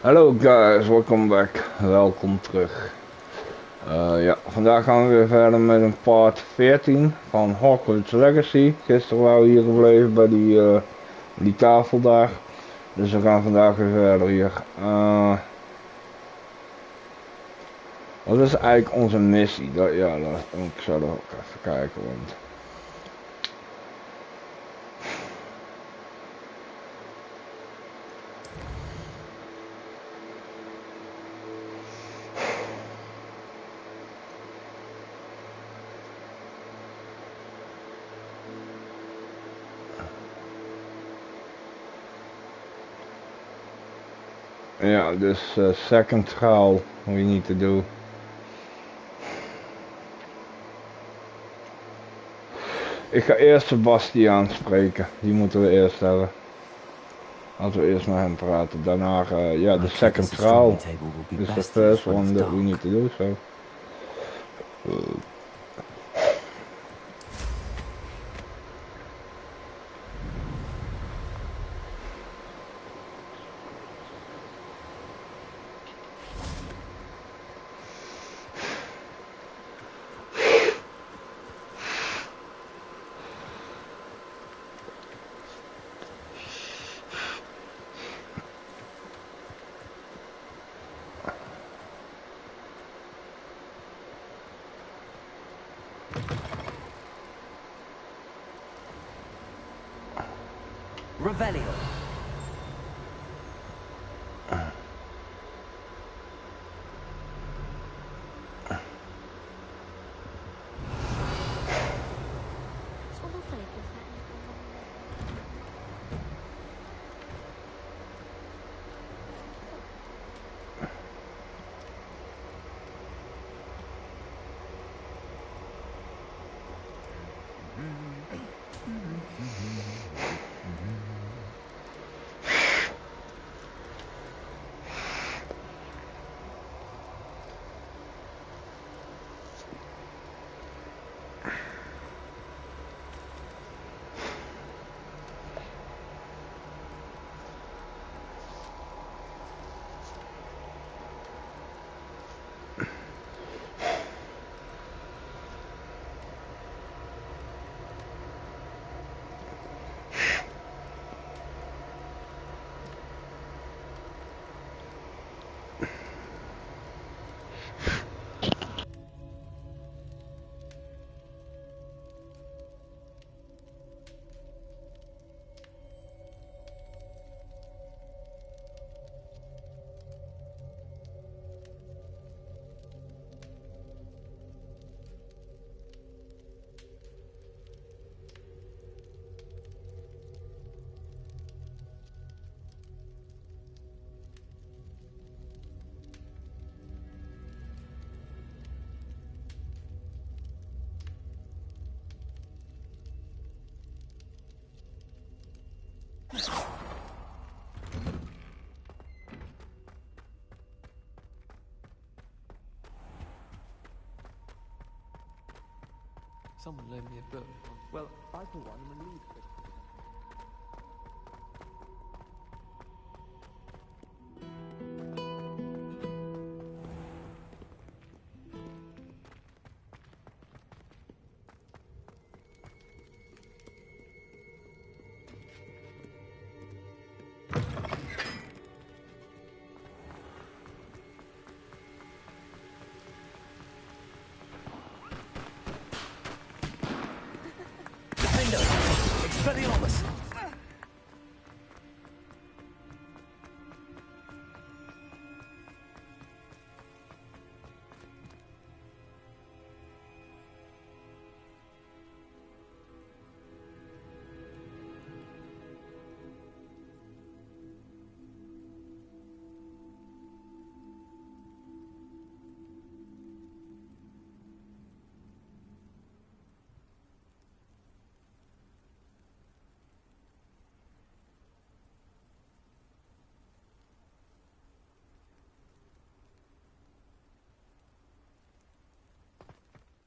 Hallo guys, welkom back. Welkom terug. Ja, vandaag gaan we weer verder met een part 14 van Hogwarts Legacy. Gisteren waren we hier gebleven bij die tafel daar. Dus we gaan vandaag weer verder hier. Wat is eigenlijk onze missie? Ik zou er ook even kijken. Want... Ja, dus second trial, we need to do. Ik ga eerst Sebastiaan spreken, die moeten we eerst hebben. Als we eerst met hem praten, daarna ja, de second trial is the first one that we need to do, so. Revelio. Someone loaned me a book. Well, I for one am relieved that... Expelliarmus!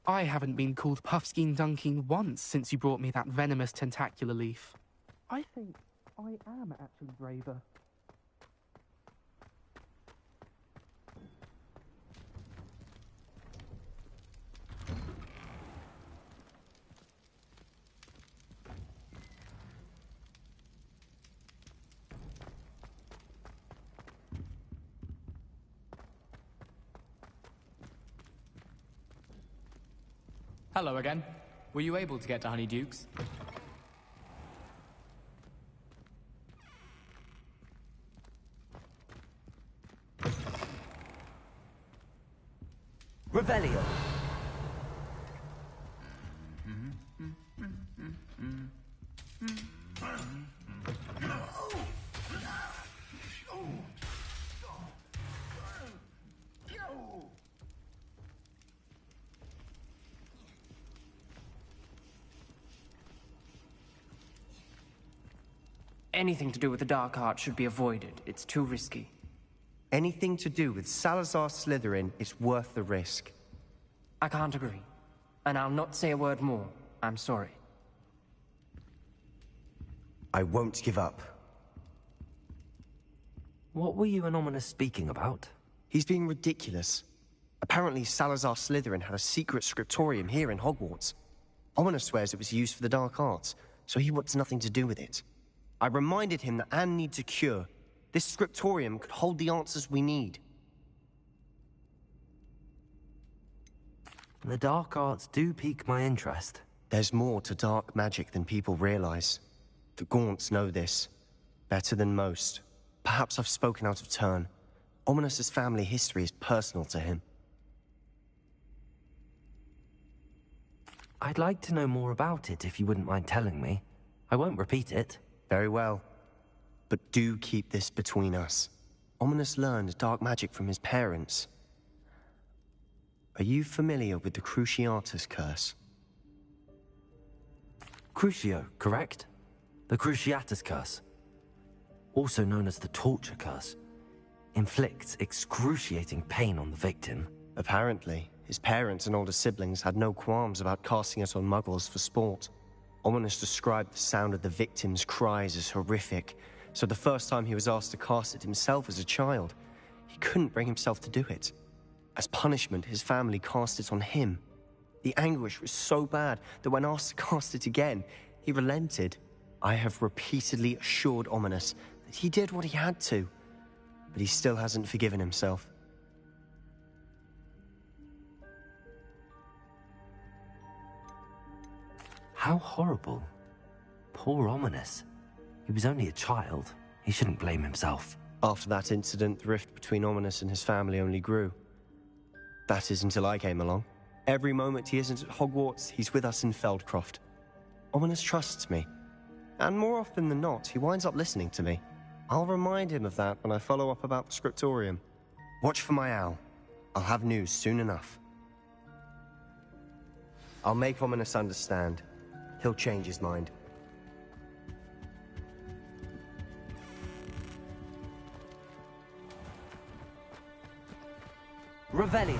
I haven't been called Puffskein Dunking once since you brought me that venomous tentacular leaf. I think I am actually braver. Hello again. Were you able to get to Honeydukes? Revelio. Anything to do with the dark art should be avoided. It's too risky. Anything to do with Salazar Slytherin is worth the risk. I can't agree. And I'll not say a word more. I'm sorry. I won't give up. What were you and Ominous speaking about? He's being ridiculous. Apparently Salazar Slytherin had a secret scriptorium here in Hogwarts. Ominous swears it was used for the dark arts, so he wants nothing to do with it. I reminded him that Anne needs a cure. This scriptorium could hold the answers we need. The dark arts do pique my interest. There's more to dark magic than people realize. The Gaunts know this. Better than most. Perhaps I've spoken out of turn. Ominous's family history is personal to him. I'd like to know more about it if you wouldn't mind telling me. I won't repeat it. Very well. But do keep this between us. Ominous learned dark magic from his parents. Are you familiar with the Cruciatus curse? Crucio, correct? The Cruciatus curse. Also known as the torture curse. Inflicts excruciating pain on the victim. Apparently, his parents and older siblings had no qualms about casting it on muggles for sport. Ominous described the sound of the victim's cries as horrific, so the first time he was asked to cast it himself as a child, he couldn't bring himself to do it. As punishment, his family cast it on him. The anguish was so bad that when asked to cast it again, he relented. I have repeatedly assured Ominous that he did what he had to, but he still hasn't forgiven himself. How horrible. Poor Ominous. He was only a child. He shouldn't blame himself. After that incident, the rift between Ominous and his family only grew. That is until I came along. Every moment he isn't at Hogwarts, he's with us in Feldcroft. Ominous trusts me. And more often than not, he winds up listening to me. I'll remind him of that when I follow up about the scriptorium. Watch for my owl. I'll have news soon enough. I'll make Ominous understand. He'll change his mind. Revelio.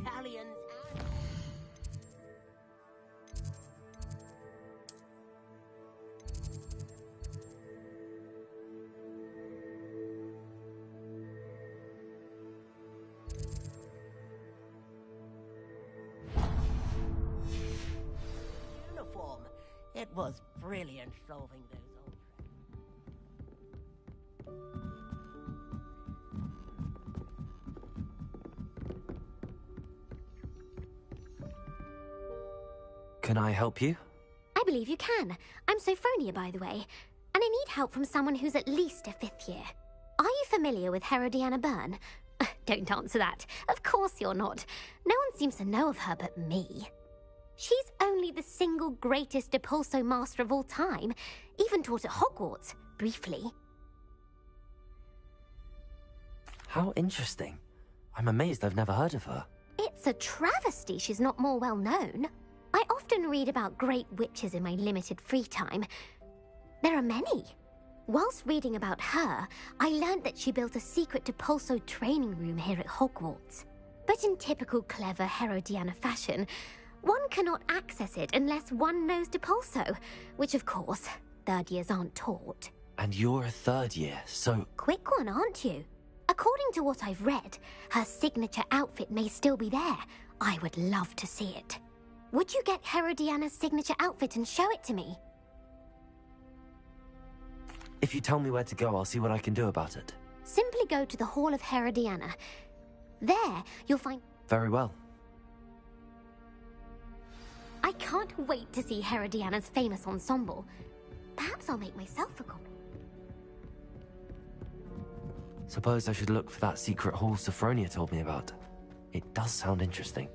Galleons. Uniform. It was brilliant solving those old Can I help you? I believe you can. I'm Sophronia, by the way, and I need help from someone who's at least a 5th year. Are you familiar with Herodiana Byrne? Don't answer that. Of course you're not. No one seems to know of her but me. She's only the single greatest Depulso master of all time, even taught at Hogwarts, briefly. How interesting. I'm amazed I've never heard of her. It's a travesty she's not more well known. I often read about great witches in my limited free time. There are many. Whilst reading about her, I learned that she built a secret Depulso training room here at Hogwarts. But in typical clever Herodiana fashion, one cannot access it unless one knows Depulso, which of course, third years aren't taught. And you're a third year, so... Quick one, aren't you? According to what I've read, her signature outfit may still be there. I would love to see it. Would you get Herodiana's signature outfit and show it to me? If you tell me where to go, I'll see what I can do about it. Simply go to the Hall of Herodiana. There, you'll find... Very well. I can't wait to see Herodiana's famous ensemble. Perhaps I'll make myself a copy. Suppose I should look for that secret hall Sophronia told me about. It does sound interesting.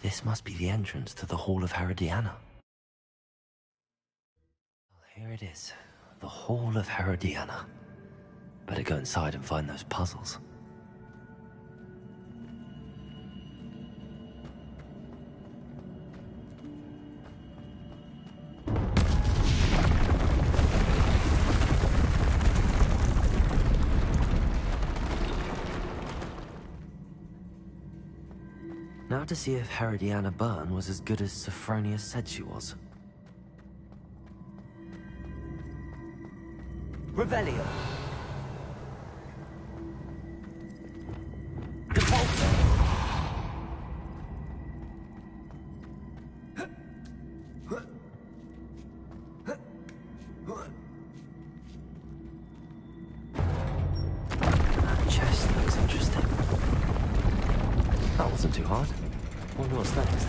This must be the entrance to the Hall of Herodiana. Well, here it is. The Hall of Herodiana. Better go inside and find those puzzles. Now to see if Herodiana Byrne was as good as Sophronia said she was. Revelio. Depulso. That chest looks interesting. That wasn't too hard. Wonder what's next.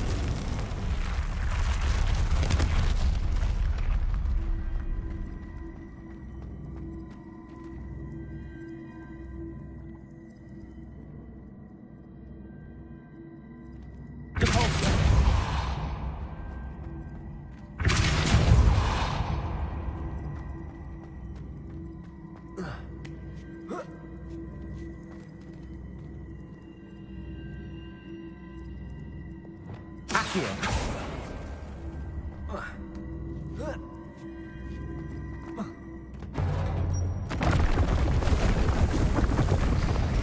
I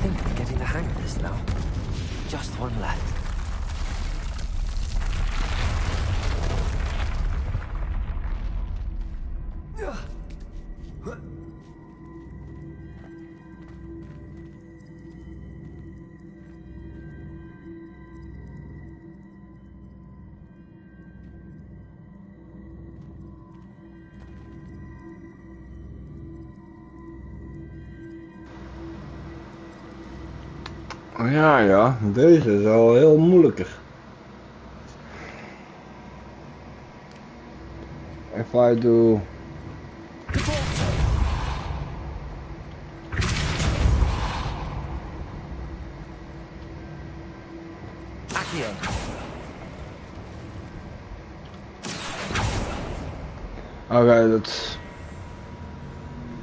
think I'm getting the hang of this now. Just one left. Ja, ja, deze is al heel moeilijker. If I do... Okay, that's...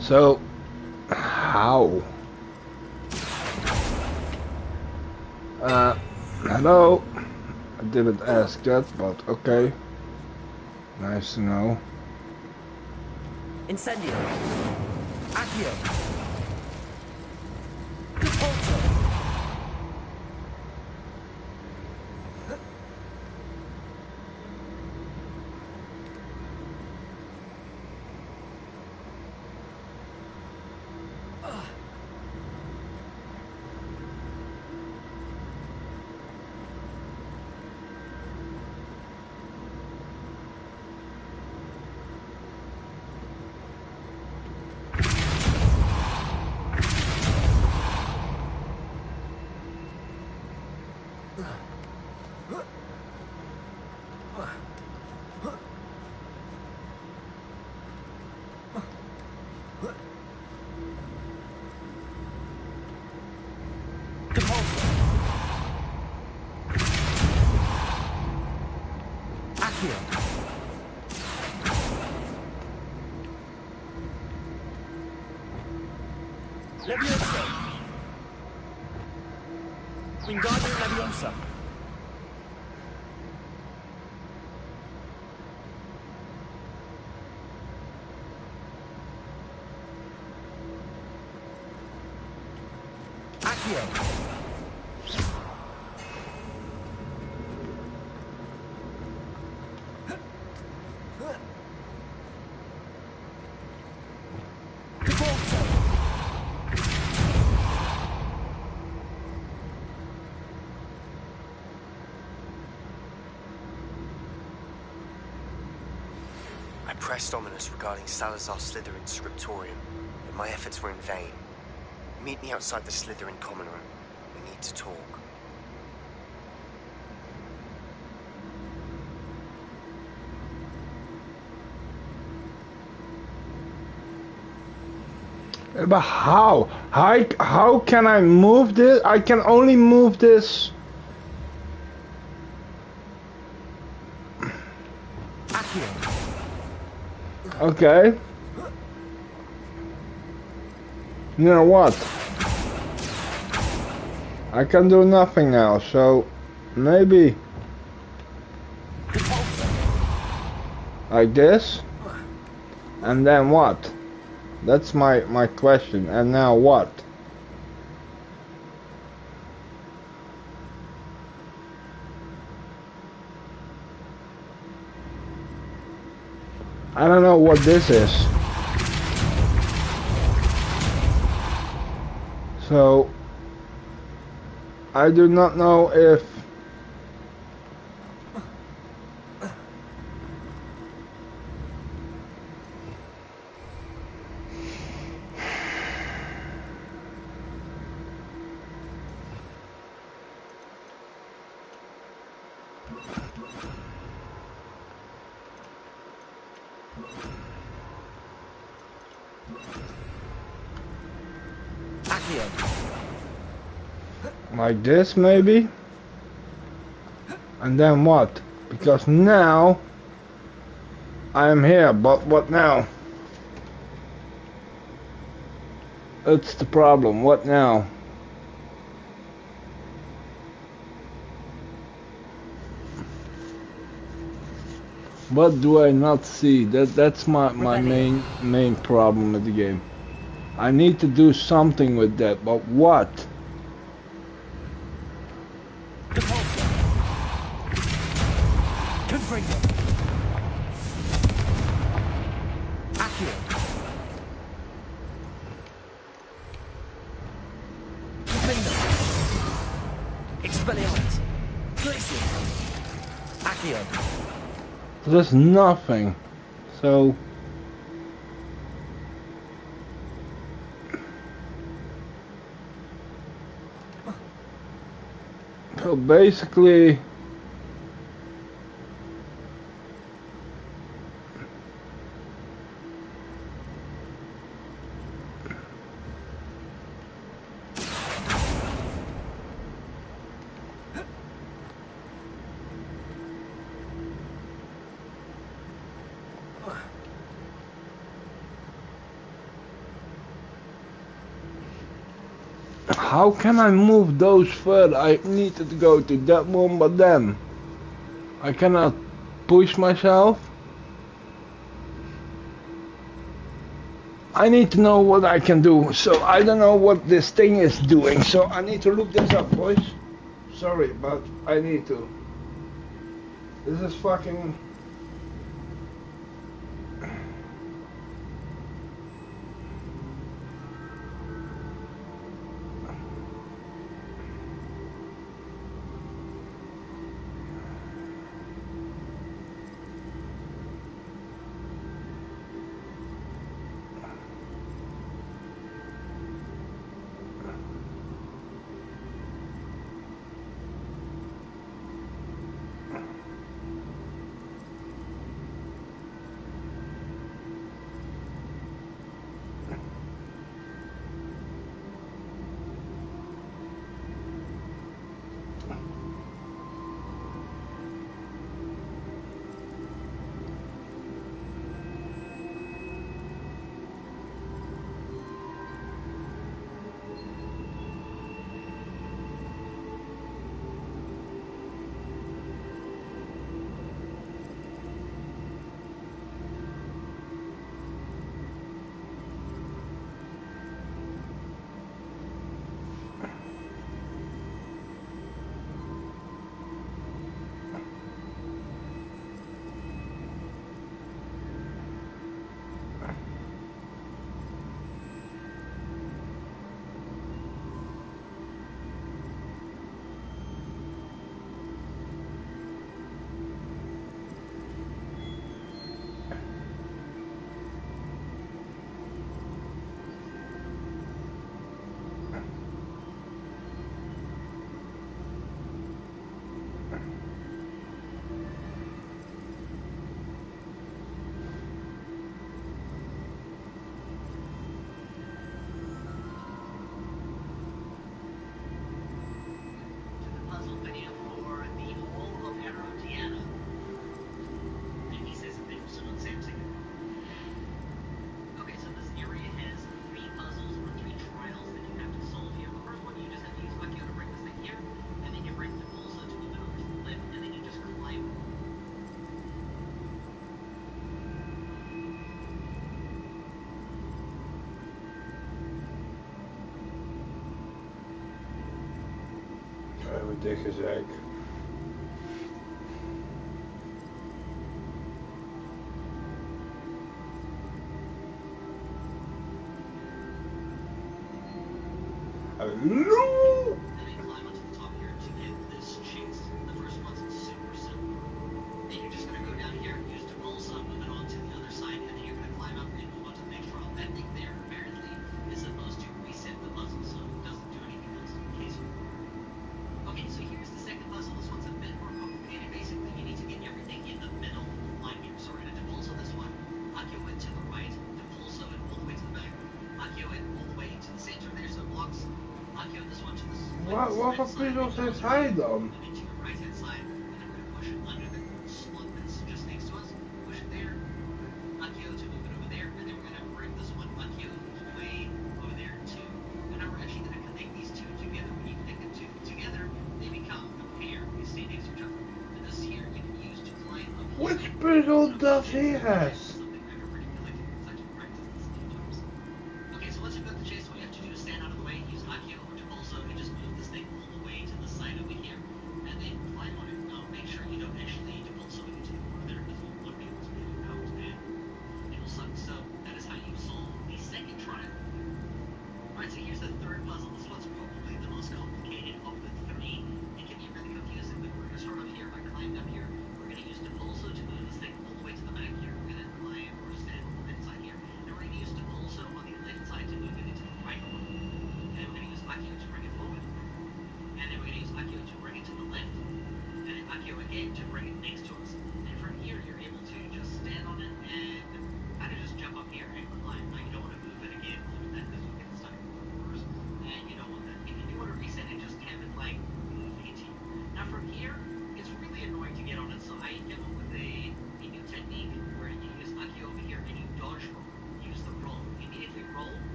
So... How? Hello? I didn't ask that, but okay. Nice to know. Incendio. Accio. Leviosa! Wingardium Leviosa! Accio! I pressed Ominous regarding Salazar Slytherin's scriptorium, but my efforts were in vain. Meet me outside the Slytherin common room. We need to talk. But how? How can I move this? I can only move this. Okay. You know what? I can do nothing now, so maybe like this, and then what? That's my question. And now what? I don't know what this is. So I do not know if like this maybe, and then what? Because now I am here, but what now? That's the problem. What now? What do I not see? That's my main problem with the game. I need to do something with that, but what? There's nothing. So basically how can I move those further? I needed to go to that one, but then I cannot push myself. I need to know what I can do, so I don't know what this thing is doing, so I need to look this up, boys. Sorry, but I need to. This is fucking... dikke zak. Hallo! Wat voor puzzels heeft hij dan? Which puzzle does he have?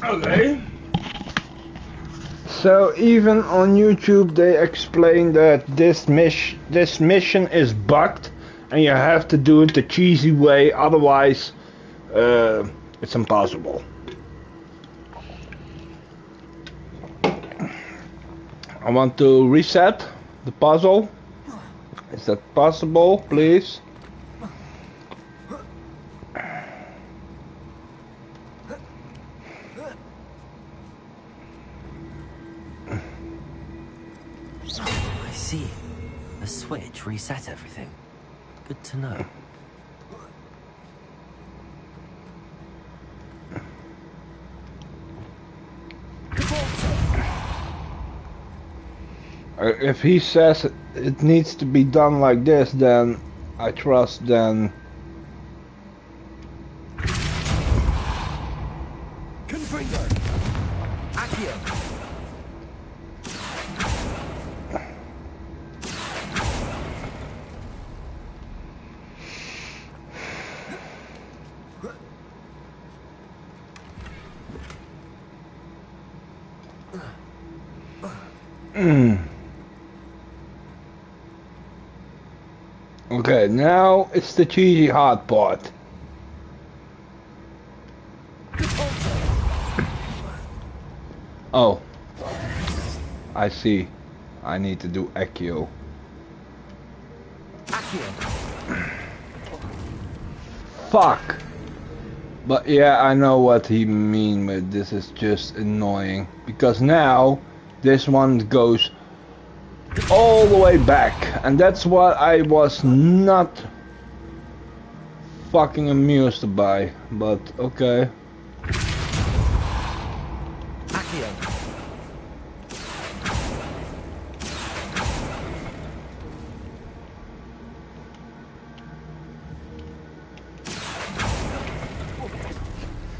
Okay. So even on YouTube they explain that this mission is bugged and you have to do it the cheesy way, otherwise it's impossible. I want to reset the puzzle. Is that possible, please? A switch reset everything. Good to know. If he says it needs to be done like this, then I trust then. Okay, now it's the cheesy hard part. Oh, I see. I need to do Accio. Fuck. But yeah, I know what he mean, but this is just annoying. Because now, this one goes all the way back. And that's what I was not fucking amused by. But okay.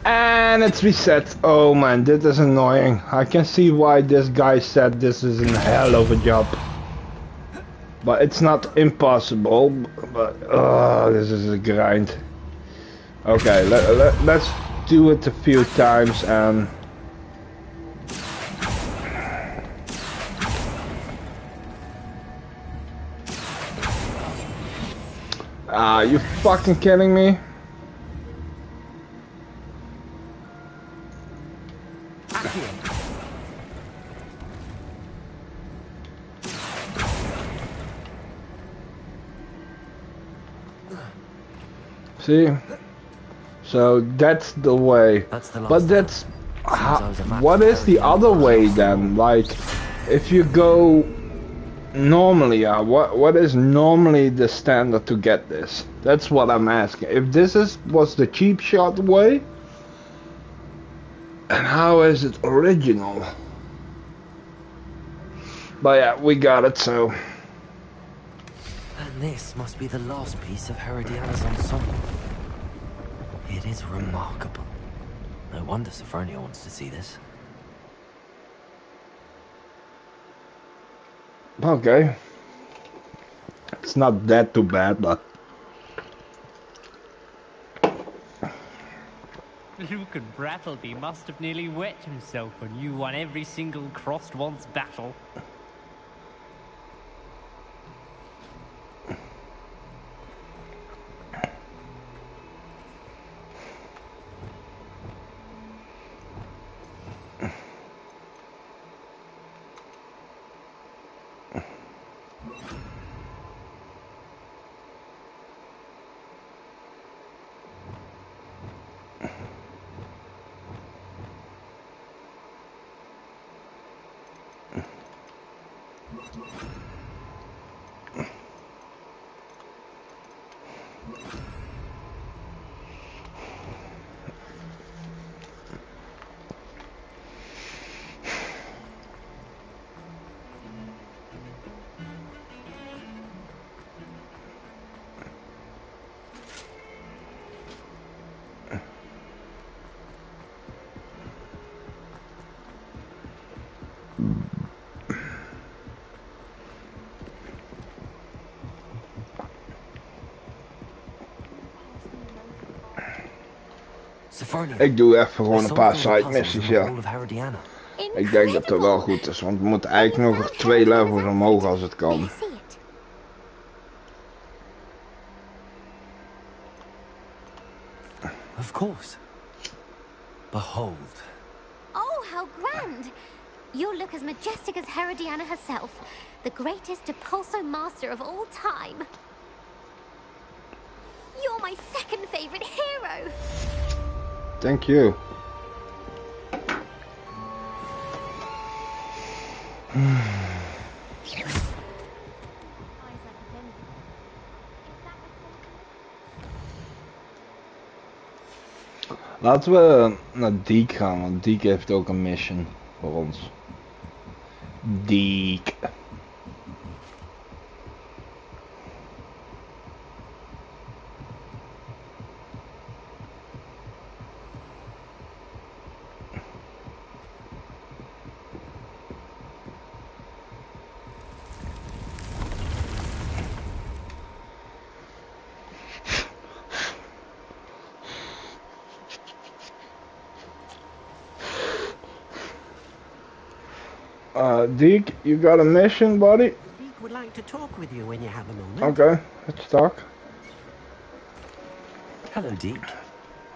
And it's reset. Oh man, this is annoying. I can see why this guy said this is a hell of a job. But it's not impossible. But this is a grind. Okay, let's do it a few times and Ah, you fucking kidding me? See? So that's the way. But that's... what is the other way then? Like, if you go... normally, what is normally the standard to get this? That's what I'm asking. If this was the cheap shot way, and how is it original? But yeah, we got it, so... And this must be the last piece of Herodiana's ensemble. It is remarkable. No wonder Sophronia wants to see this. Okay. It's not that too bad, but... Luke and Brattleby must have nearly wet himself when you won every single crossed once battle. Ik doe even gewoon een paar side missies, ja. Ik denk dat het wel goed is, want we moeten eigenlijk nog 2 levels omhoog als het kan. Of course. Behold. Oh, how grand! You look as majestic as Herodiana herself, the greatest Depulso master of all time. You're my second favorite hero! Thank you. Laten we naar Deke gaan, want Deke heeft ook een mission voor ons. Deke. Deke, you got a mission, buddy? Deke would like to talk with you when you have a moment. Okay, let's talk. Hello, Deke.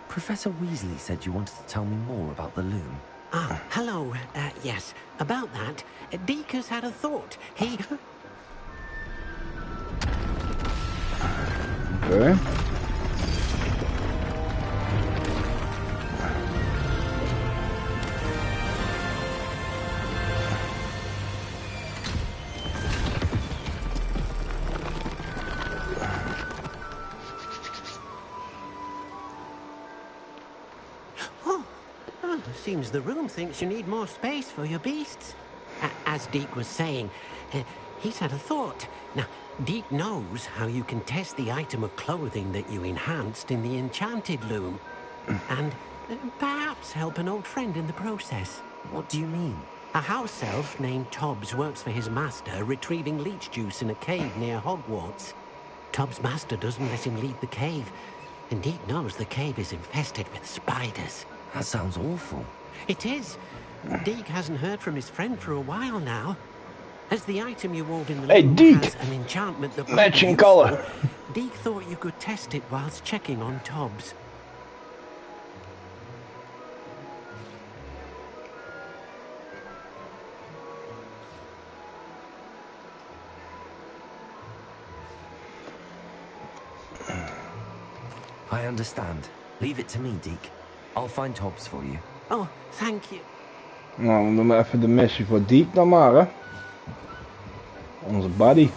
Professor Weasley said you wanted to tell me more about the loom. Ah, hello. Yes, about that. Deke has had a thought. He... Okay. Seems the room thinks you need more space for your beasts. As Deke was saying, he's had a thought. Now, Deke knows how you can test the item of clothing that you enhanced in the enchanted loom. And perhaps help an old friend in the process. What do you mean? A house elf named Tobbs works for his master retrieving leech juice in a cave near Hogwarts. Tobbs' master doesn't let him leave the cave, and Deke knows the cave is infested with spiders. That sounds awful. It is. Deke hasn't heard from his friend for a while now. As the item you wove in the Hey, loom Deke! has an enchantment that might Matching be useful, colour. Deke thought you could test it whilst checking on Tobbs. I understand. Leave it to me, Deke. I'll find Tobbs for you. Oh, thank you. Nou, dan doen we even de missie voor Deke dan maar, hè. Onze buddy.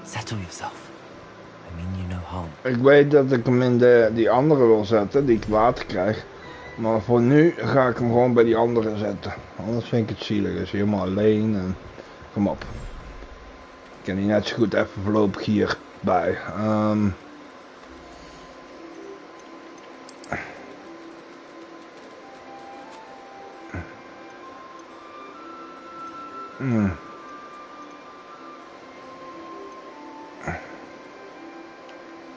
Settle yourself. I mean you no harm. Ik weet dat ik hem in die andere wil zetten, die ik water krijg. Maar voor nu ga ik hem gewoon bij die andere zetten. Anders vind ik het zielig. Hij is helemaal alleen en... Kom op. Ik kan die net zo goed even voorlopig hierbij.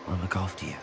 I'll look after you.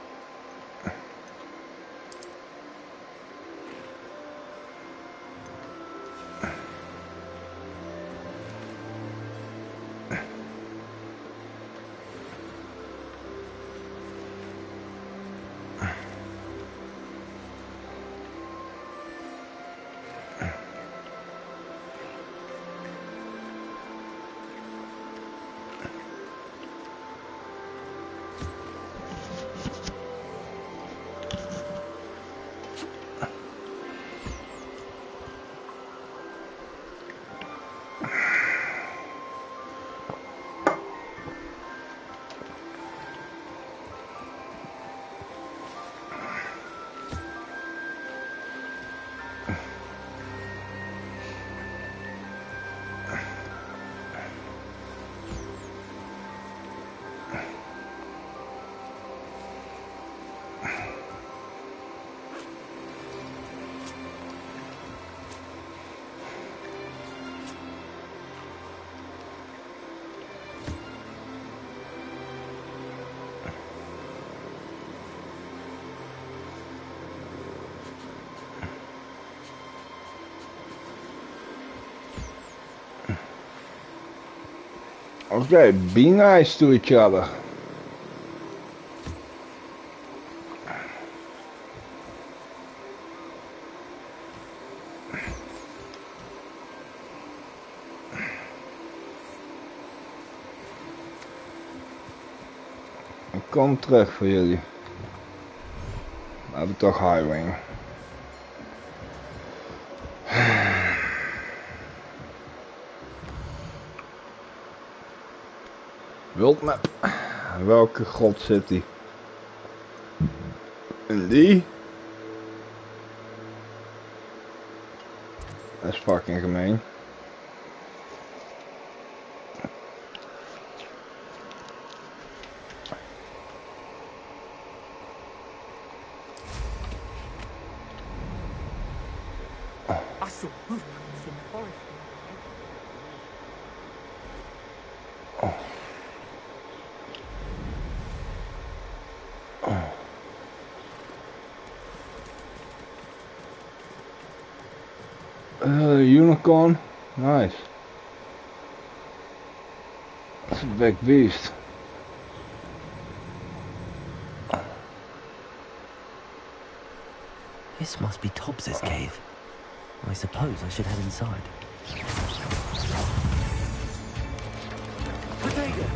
Okay, be nice to each other. Ik kom terug voor jullie. Laten we toch highway. Wildmap. Welke god zit die? En die? Dat is fucking gemeen. I saw movements in the forest. Unicorn, nice. That's a big beast. This must be Tobbs's cave. I suppose I should head inside. Potato!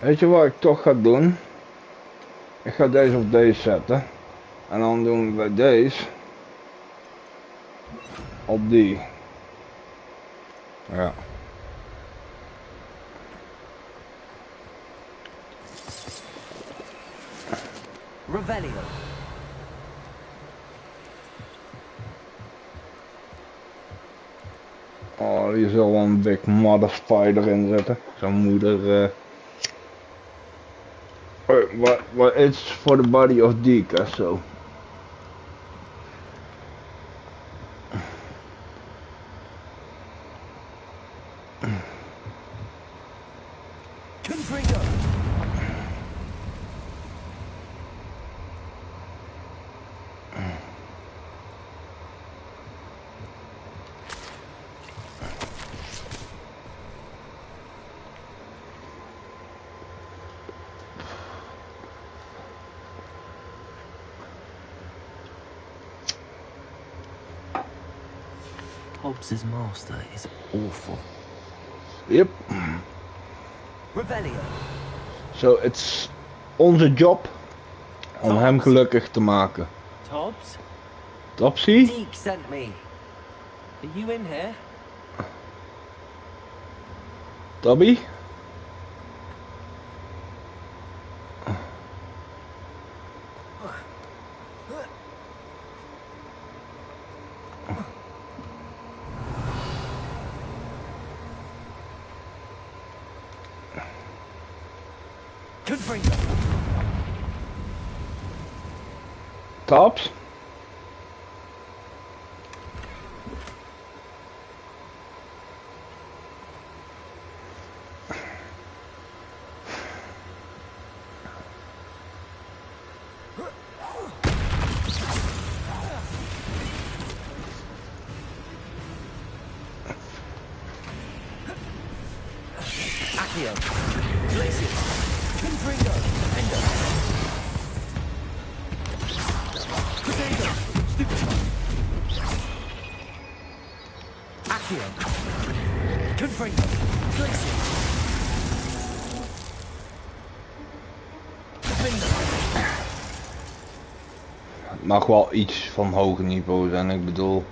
Weet je wat ik toch ga doen? Ik ga deze op deze zetten. En dan doen we deze op die. Ja. Revelio. Oh, hier zal wel een big mother spider in zitten. Zo'n moeder. What it's for the body of Deke, zo. Hobbs's master is awful. Yep. Revelio. So it's onze job om hem gelukkig te maken. Tobbs? Topsy? Deke sent me. Are you in here? Tobby? Tops? Accio. Glacius. Confringo. Endo. Potato. Stupefy. Accio. Confringo. Glacius. Confringo. Het mag wel iets van hoger niveau zijn, ik bedoel.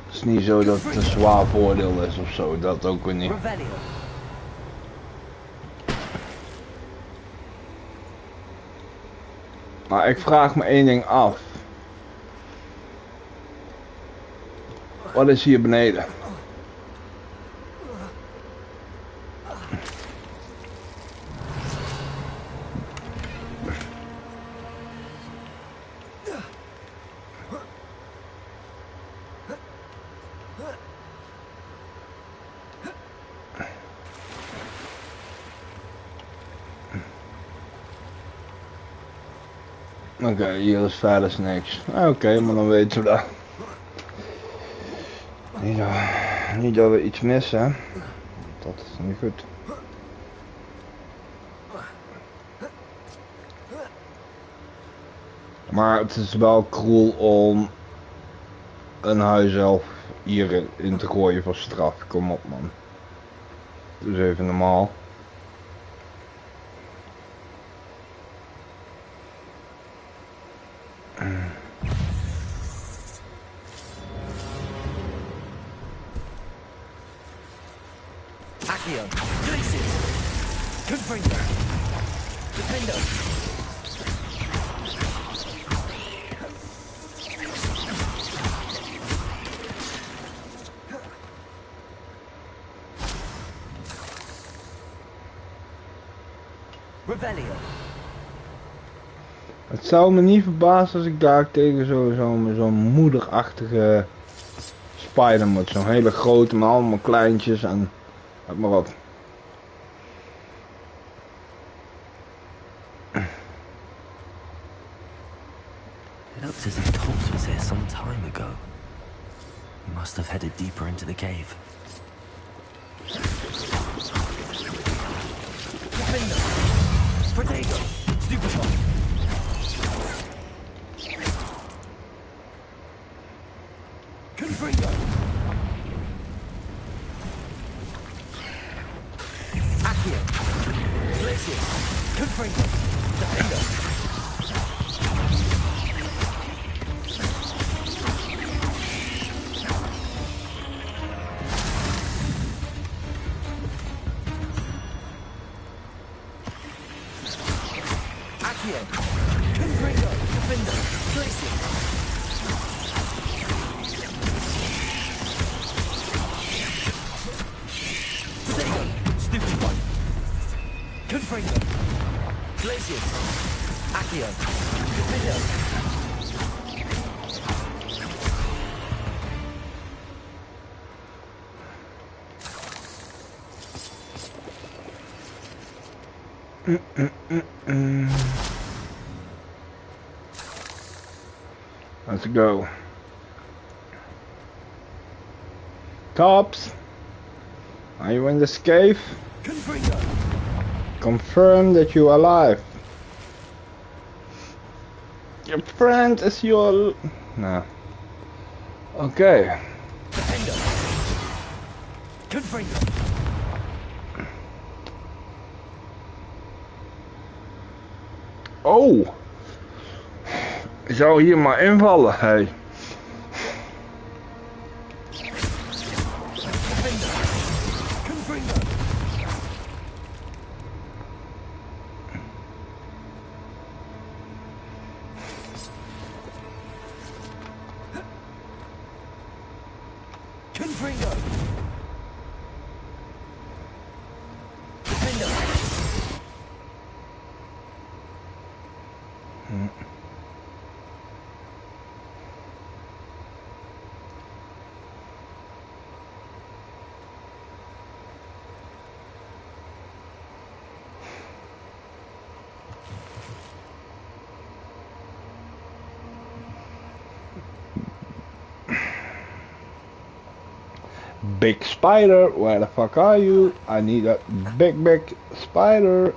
Het is niet zo dat het een zwaar voordeel is of zo, dat ook weer niet. Revelio. Maar ik vraag me één ding af. Wat is hier beneden? Oké, hier is verder niks. Oké, maar dan weten we dat. Niet dat we iets missen, hè. Dat is niet goed. Maar het is wel cruel om een huiself hierin te gooien voor straf. Kom op, man. Dus even normaal. Accio. Glacius. Confringo. Defendo. Revelio. Het zou me niet verbazen als ik daar tegen zo'n moederachtige spider moet. Zo'n hele grote met allemaal kleintjes en let maar op. It looks as if Tobbs was here some time ago. He must have headed deeper into the cave. Defender! Potato! Stupefy! Confringo! Accio! Let's go. Cops, are you in this cave? Confirm that you're alive. Your friend is your... Nah. Okay. Oh! Ik zou hier maar invallen, hey. Big spider, where the fuck are you? I need a big spider.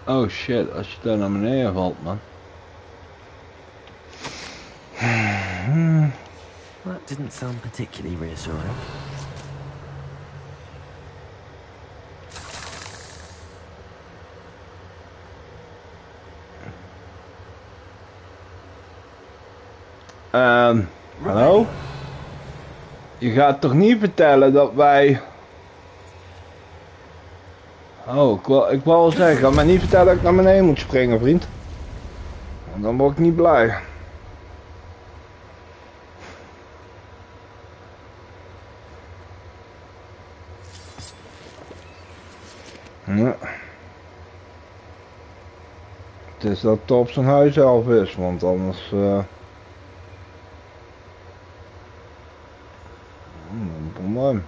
Oh shit, als je daar naar beneden valt, man. That didn't sound particularly reassuring. Hallo? Je gaat toch niet vertellen dat wij... Oh, ik wou wel zeggen, ga mij niet vertellen dat ik naar beneden moet springen, vriend. Want dan word ik niet blij. Ja. Het is dat het op zijn huis zelf is, want anders... een probleem.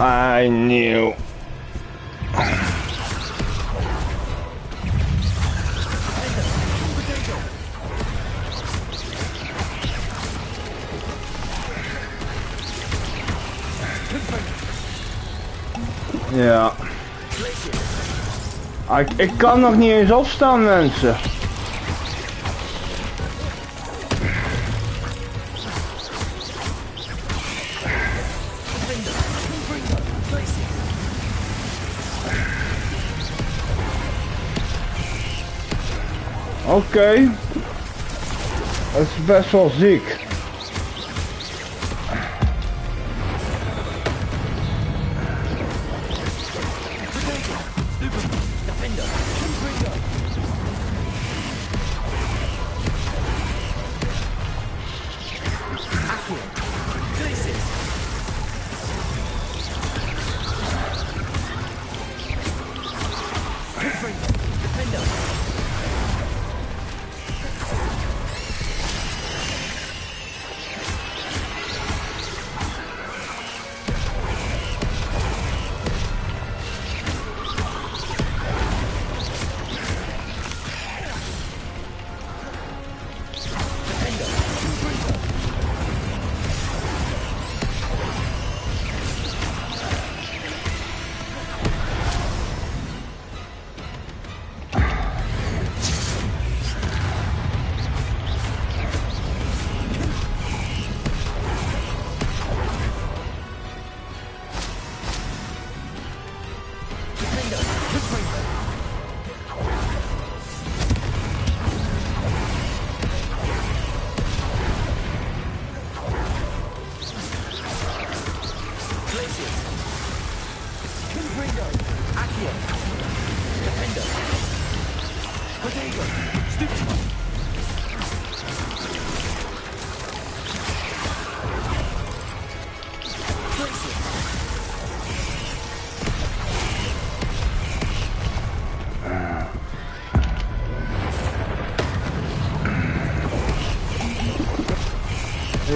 I knew. Ja. Ik kan nog niet eens opstaan, mensen. Oké. Dat is best wel ziek.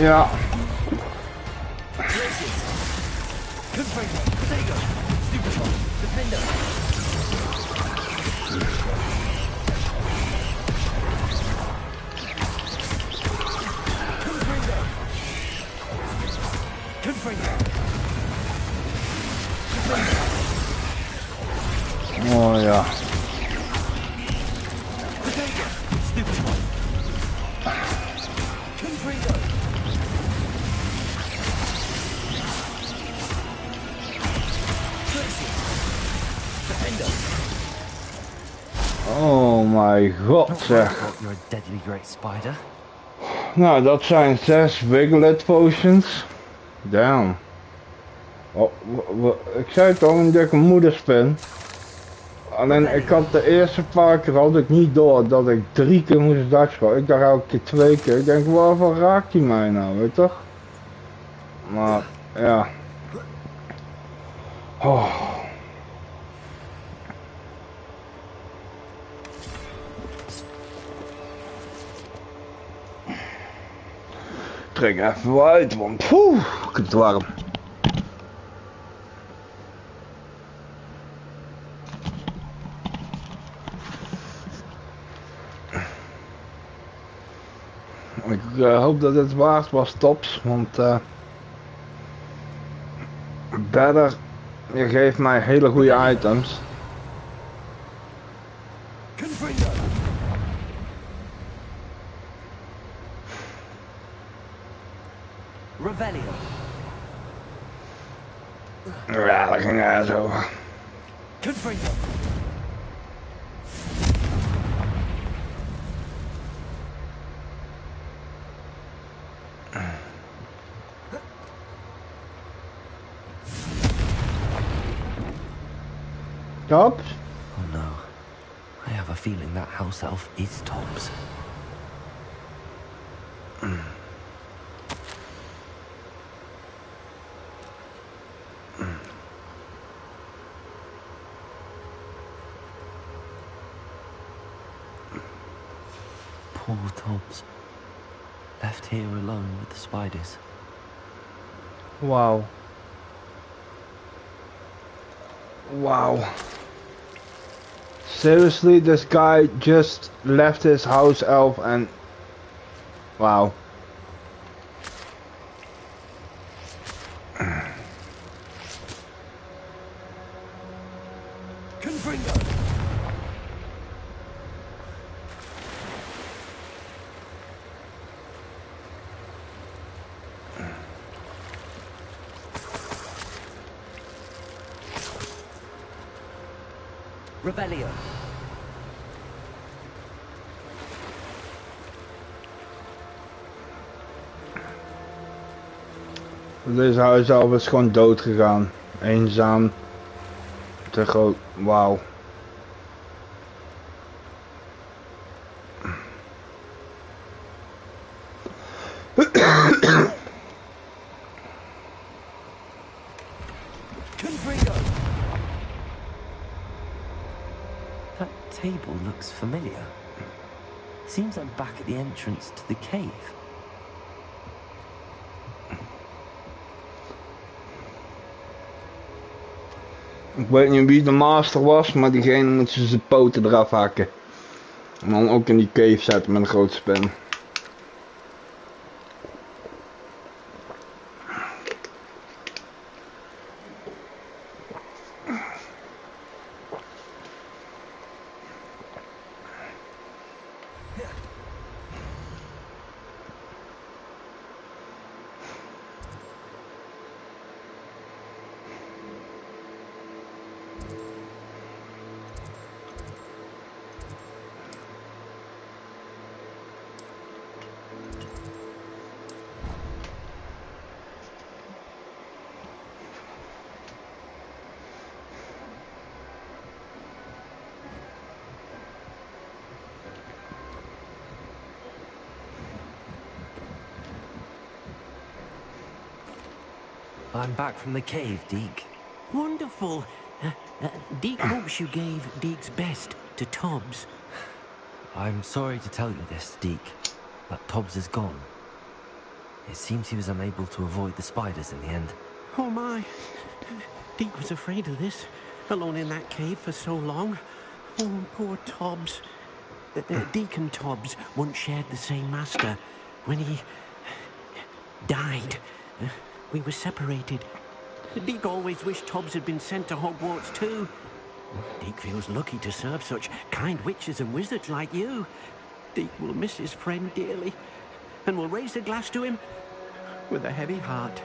Ja. Oh ja. Oh mijn god zeg. You're a deadly great spider. Nou, dat zijn 6 Wiglet potions. Damn. Oh, ik zei toch een dikke moederspin. Alleen ik had de eerste paar keer had ik niet door dat ik 3 keer moest dodgen. Ik dacht elke keer 2 keer. Ik denk waarvoor raakt hij mij nou, weet toch? Maar ja. Oh. Trek even wat uit, want poeh, ik heb het warm. Ik hoop dat het waard was, tops, want better, je geeft mij hele goede items. Revelio. Ja, dat ging er zo. Tops? Oh no. I have a feeling that house elf is Tops. Poor Tops. Left here alone with the spiders. Wow. Wow. Seriously, this guy just left his house elf and... Wow. Revelio. Deze huiself is gewoon dood gegaan. Eenzaam. Te groot. Wauw. That table looks familiar. Seems I'm back at the entrance to the cave. Ik weet niet wie de master was, maar diegene moet ze zijn poten eraf hakken. En dan ook in die cave zetten met een grote spin. I'm back from the cave, Deke. Wonderful. Deke hopes you gave Deke's best to Tobbs. I'm sorry to tell you this, Deke, but Tobbs is gone. It seems he was unable to avoid the spiders in the end. Oh my. Deke was afraid of this, alone in that cave for so long. Oh, poor Tobbs. Deke and Tobbs once shared the same master. When he died, we were separated. Deke always wished Tobbs had been sent to Hogwarts too. Deke feels lucky to serve such kind witches and wizards like you. Deke will miss his friend dearly, and will raise a glass to him with a heavy heart.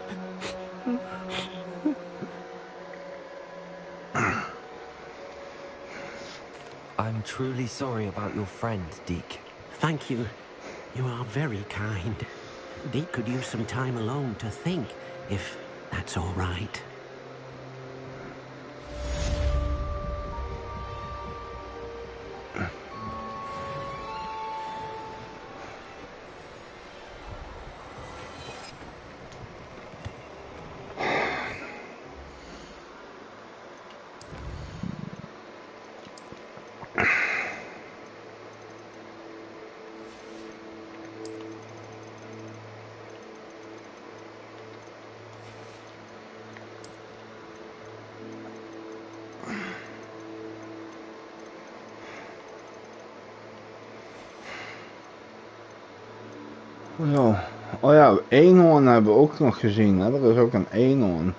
I'm truly sorry about your friend, Deke. Thank you. You are very kind. Deke could use some time alone to think, if that's all right. Zo. Oh ja, eenhoorn hebben we ook nog gezien, hè? Er is ook een eenhoorn.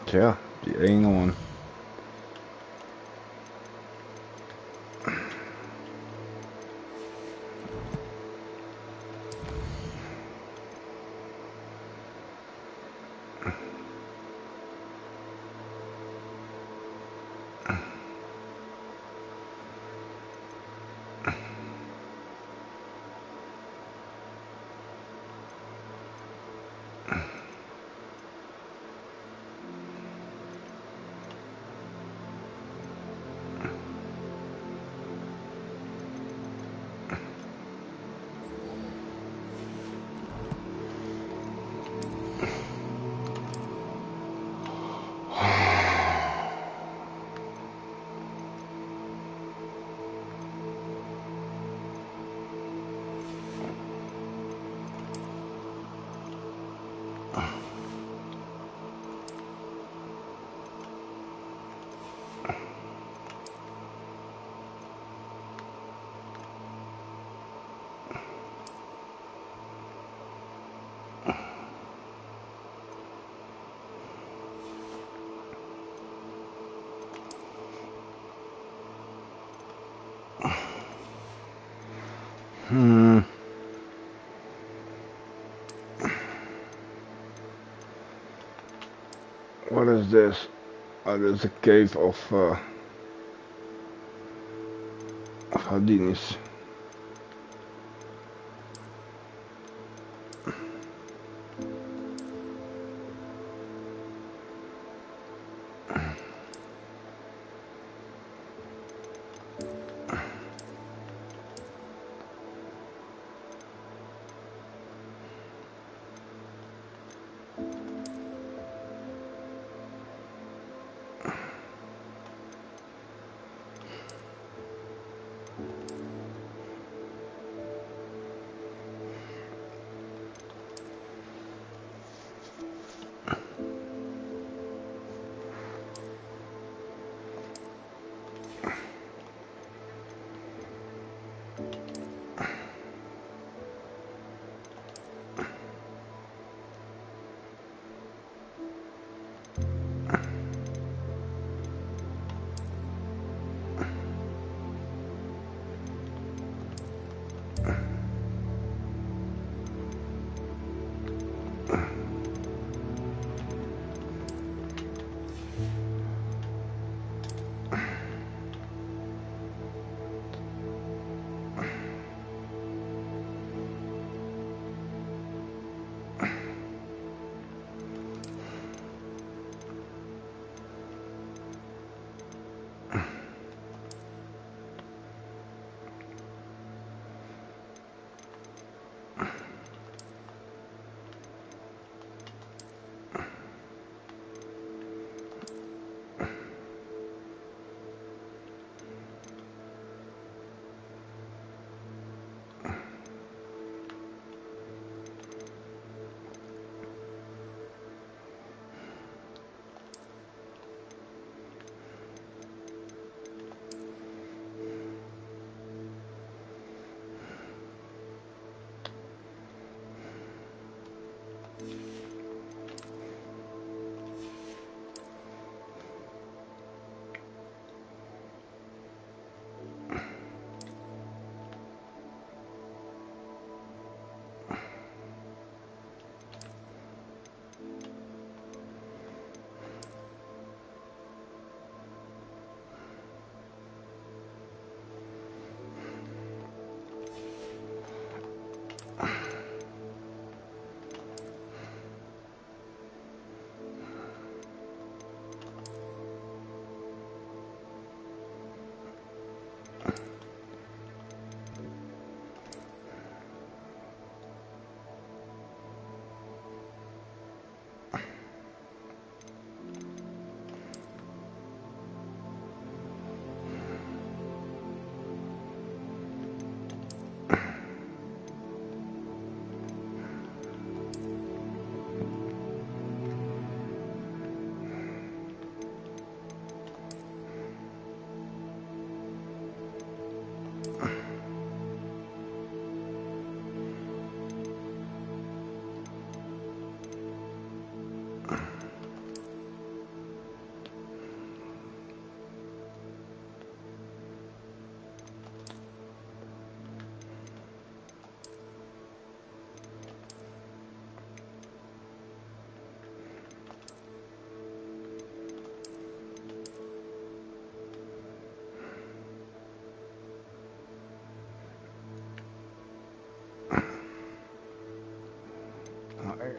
Tja, die eenhoorn. What is this? Oh, this is a cave of Hadinis.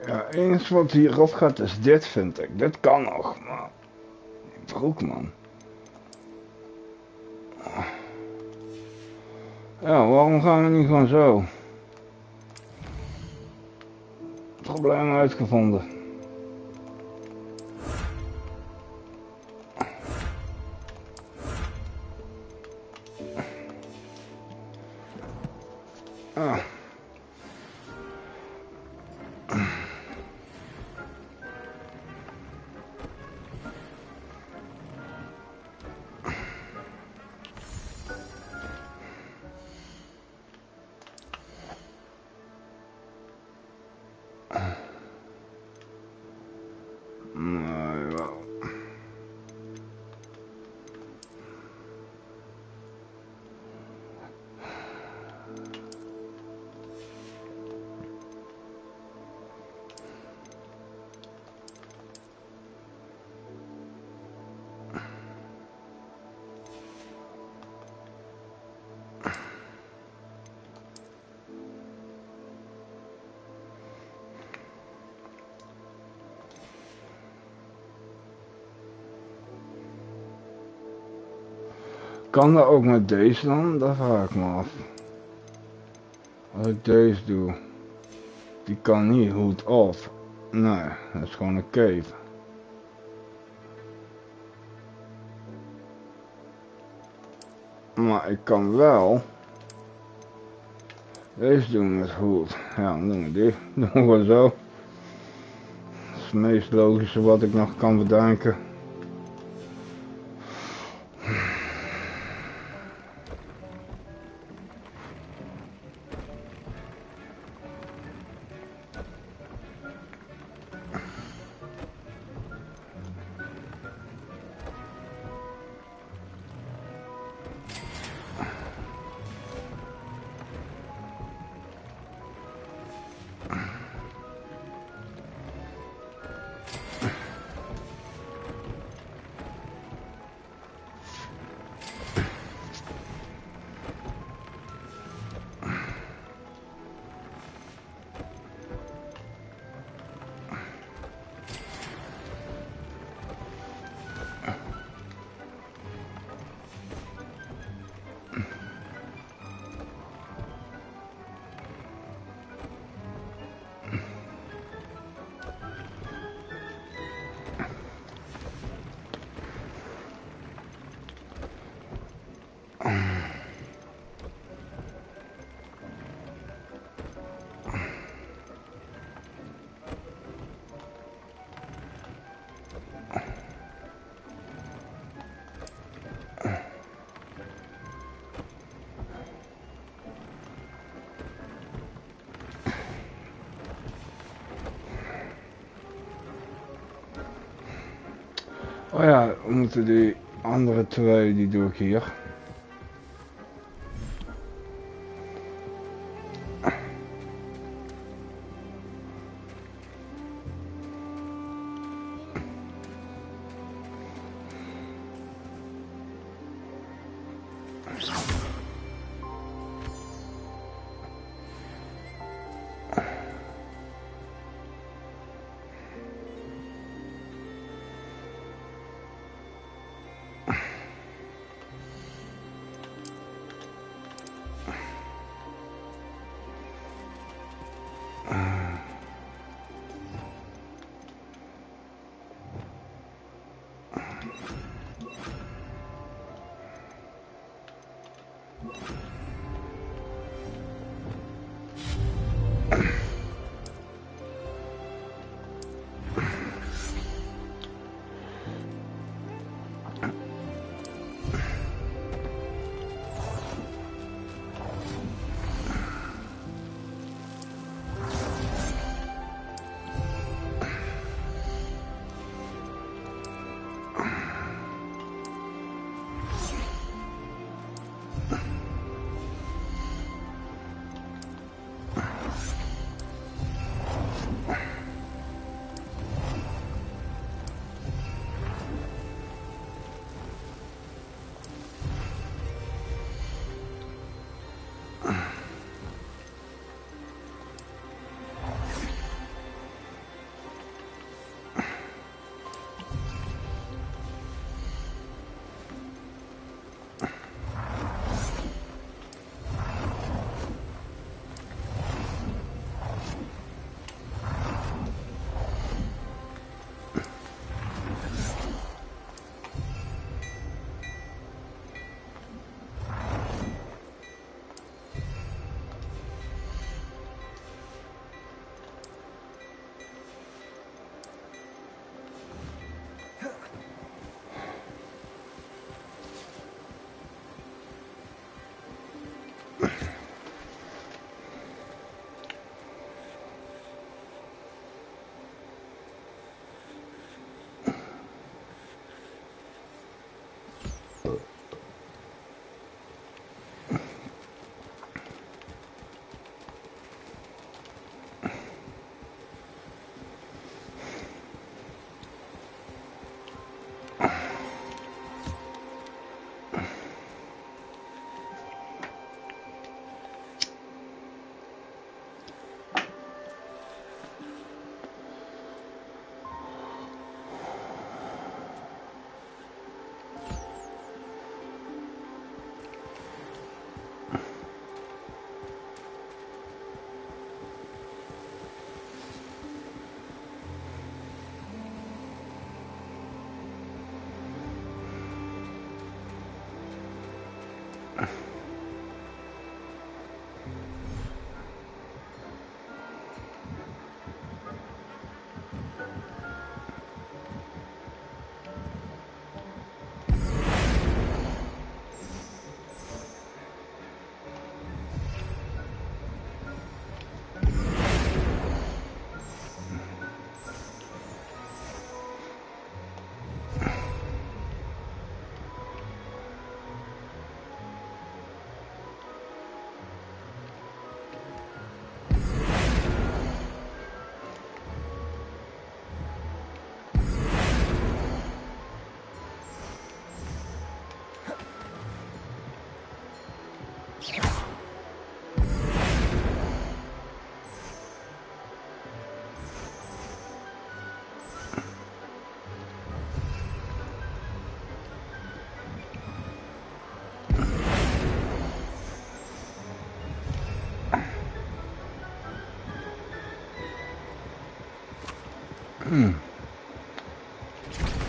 Ja, het enige wat hier rot gaat is dit, vind ik. Dit kan nog, maar... broek, man. Ja, waarom gaan we niet gewoon zo? Probleem uitgevonden. Ah. Nee, wel. Kan dat ook met deze dan? Dat vraag ik me af. Als ik deze doe, die kan niet hoed off. Nee, dat is gewoon een cave. Maar ik kan wel deze doen met hoed. Ja, dan doen we die. Doen we gewoon zo. Dat is het meest logische wat ik nog kan bedenken. Oh ja, we moeten die andere twee, die doe ik hier.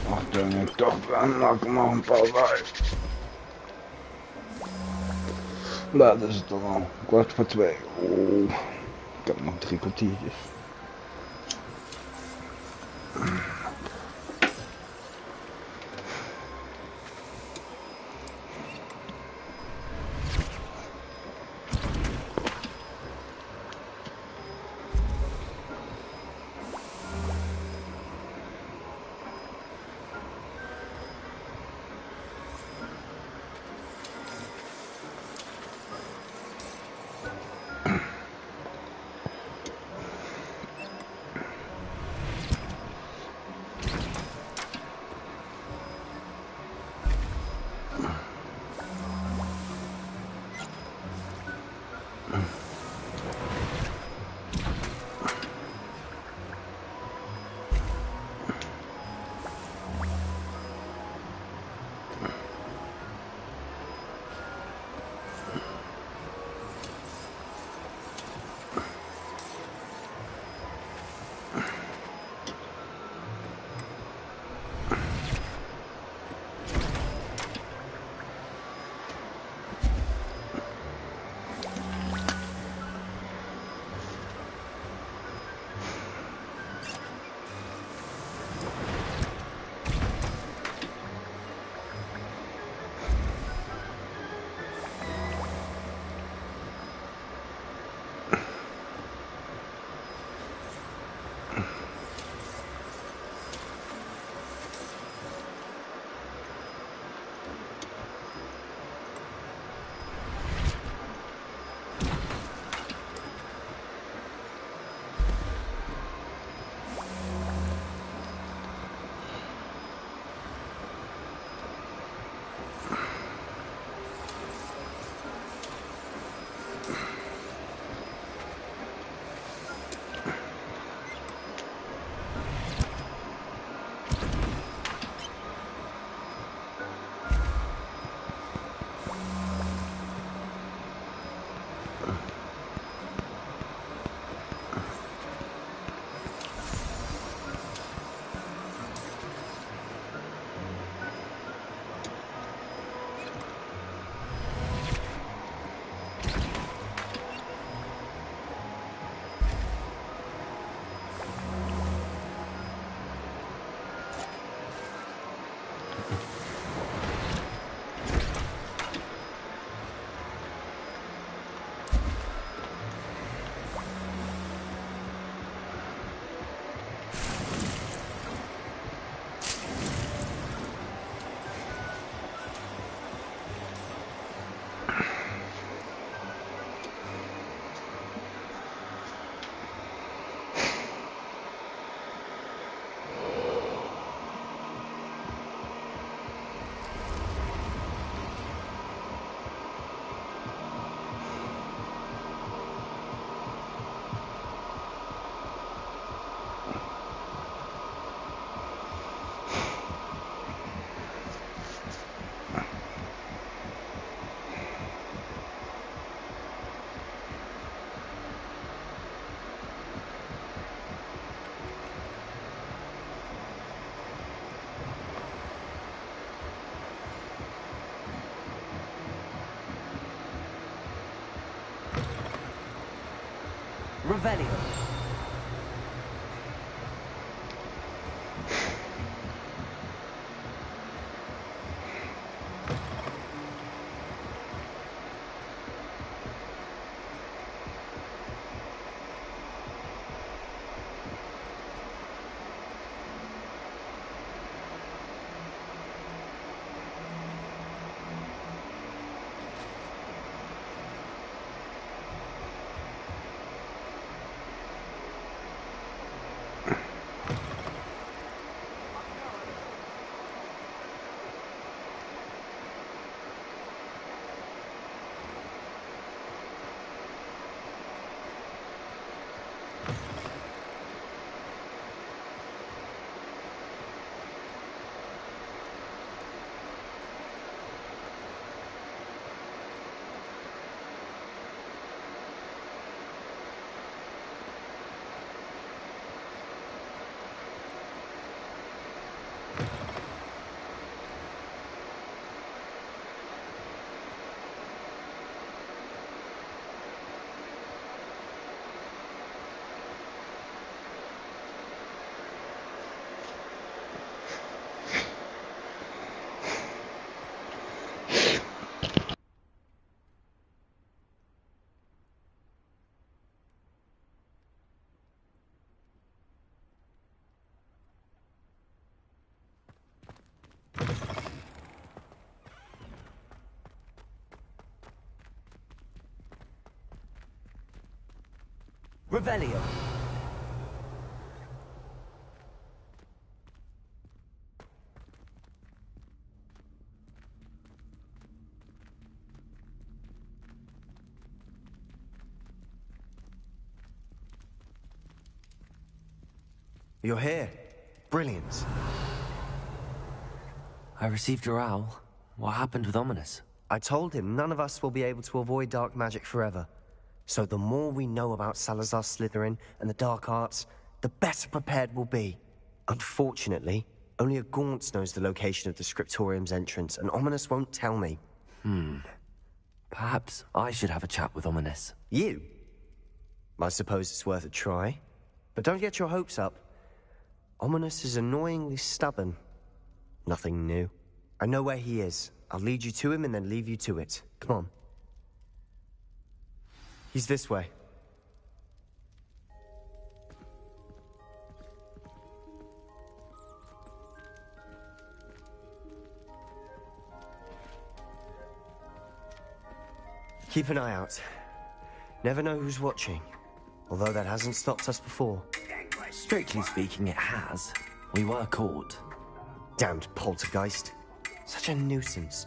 Ach, dan ik toch wel nog maar een paar bij. Laat is het toch al. 1:15. Oh, ik heb nog 3 kwartiertjes. Revelio. Revelio. You're here. Brilliant. I received your owl. What happened with Ominous? I told him none of us will be able to avoid dark magic forever. So the more we know about Salazar Slytherin and the dark arts, the better prepared we'll be. Unfortunately, only a Gaunt knows the location of the Scriptorium's entrance, and Ominous won't tell me. Perhaps I should have a chat with Ominous. You? I suppose it's worth a try. But don't get your hopes up. Ominous is annoyingly stubborn. Nothing new. I know where he is. I'll lead you to him and then leave you to it. Come on. He's this way. Keep an eye out. Never know who's watching. Although that hasn't stopped us before. Strictly speaking, it has. We were caught. Damned poltergeist. Such a nuisance.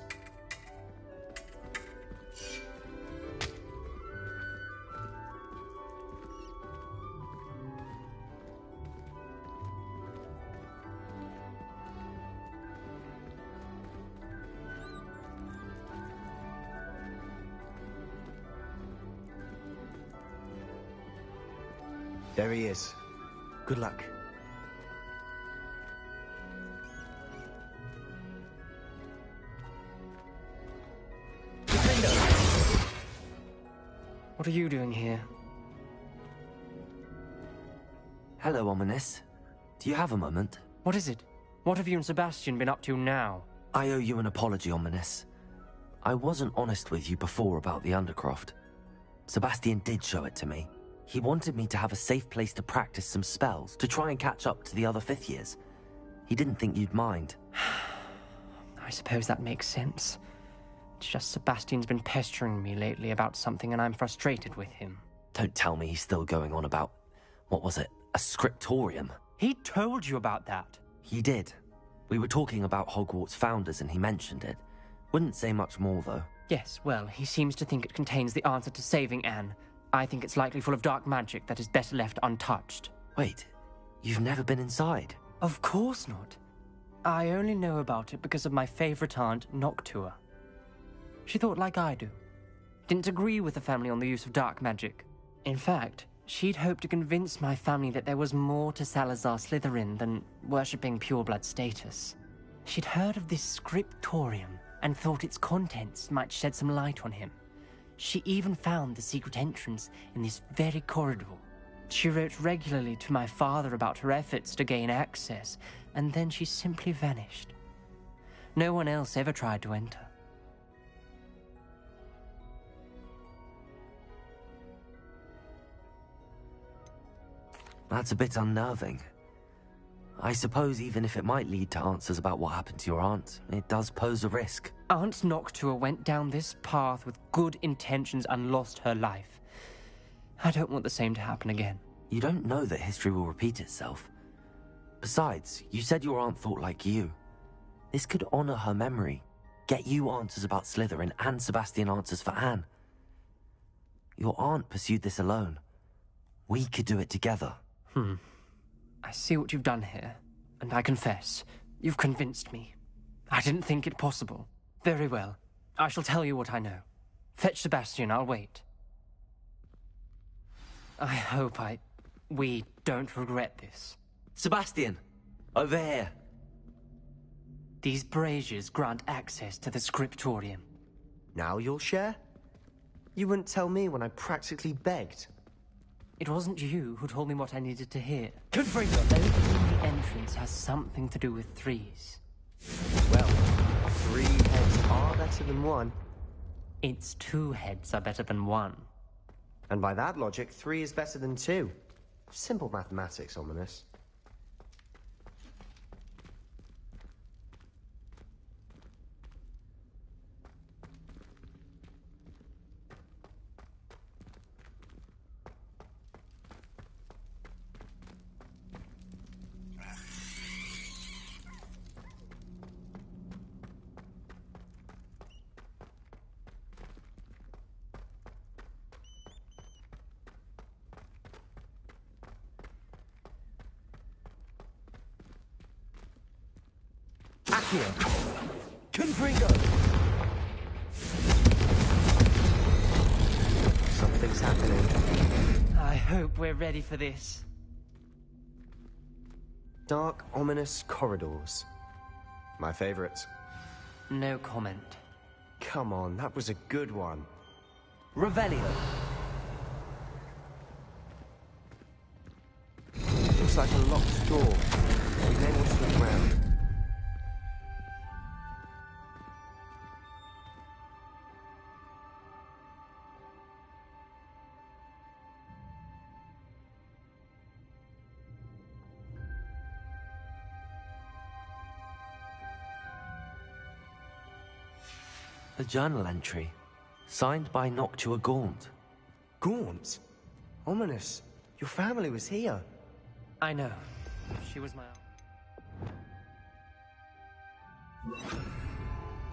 There he is. Good luck. What are you doing here? Hello, Ominous. Do you have a moment? What is it? What have you and Sebastian been up to now? I owe you an apology, Ominous. I wasn't honest with you before about the Undercroft. Sebastian did show it to me. He wanted me to have a safe place to practice some spells, to try and catch up to the other 5th years. He didn't think you'd mind. I suppose that makes sense. It's just Sebastian's been pestering me lately about something and I'm frustrated with him. Don't tell me he's still going on about, what was it, a scriptorium? He told you about that? He did. We were talking about Hogwarts founders and he mentioned it. Wouldn't say much more, though. Yes, well, he seems to think it contains the answer to saving Anne. I think it's likely full of dark magic that is better left untouched. Wait, you've never been inside? Of course not. I only know about it because of my favorite aunt, Noctua. She thought like I do. Didn't agree with the family on the use of dark magic. In fact, she'd hoped to convince my family that there was more to Salazar Slytherin than worshipping pureblood status. She'd heard of this scriptorium and thought its contents might shed some light on him. She even found the secret entrance in this very corridor. She wrote regularly to my father about her efforts to gain access, and then she simply vanished. No one else ever tried to enter. That's a bit unnerving. I suppose even if it might lead to answers about what happened to your aunt, it does pose a risk. Aunt Noctua went down this path with good intentions and lost her life. I don't want the same to happen again. You don't know that history will repeat itself. Besides, you said your aunt thought like you. This could honor her memory, get you answers about Slytherin and Sebastian answers for Anne. Your aunt pursued this alone. We could do it together. I see what you've done here, and I confess, you've convinced me. I didn't think it possible. Very well. I shall tell you what I know. Fetch Sebastian, I'll wait. I hope we don't regret this. Sebastian! Over here! These braziers grant access to the scriptorium. Now you'll share? You wouldn't tell me when I practically begged. It wasn't you who told me what I needed to hear. Confringo! Opening the entrance has something to do with threes. Well, 3 heads are better than 1. Its 2 heads are better than 1. And by that logic, 3 is better than 2. Simple mathematics, Ominous. Accio! Confringo! Something's happening. I hope we're ready for this. Dark, ominous corridors. My favorite. No comment. Come on, that was a good one. Revelio! Looks like a locked door. We may want to look around. A journal entry, signed by Noctua Gaunt. Gaunt? Ominous. Your family was here. I know. She was my...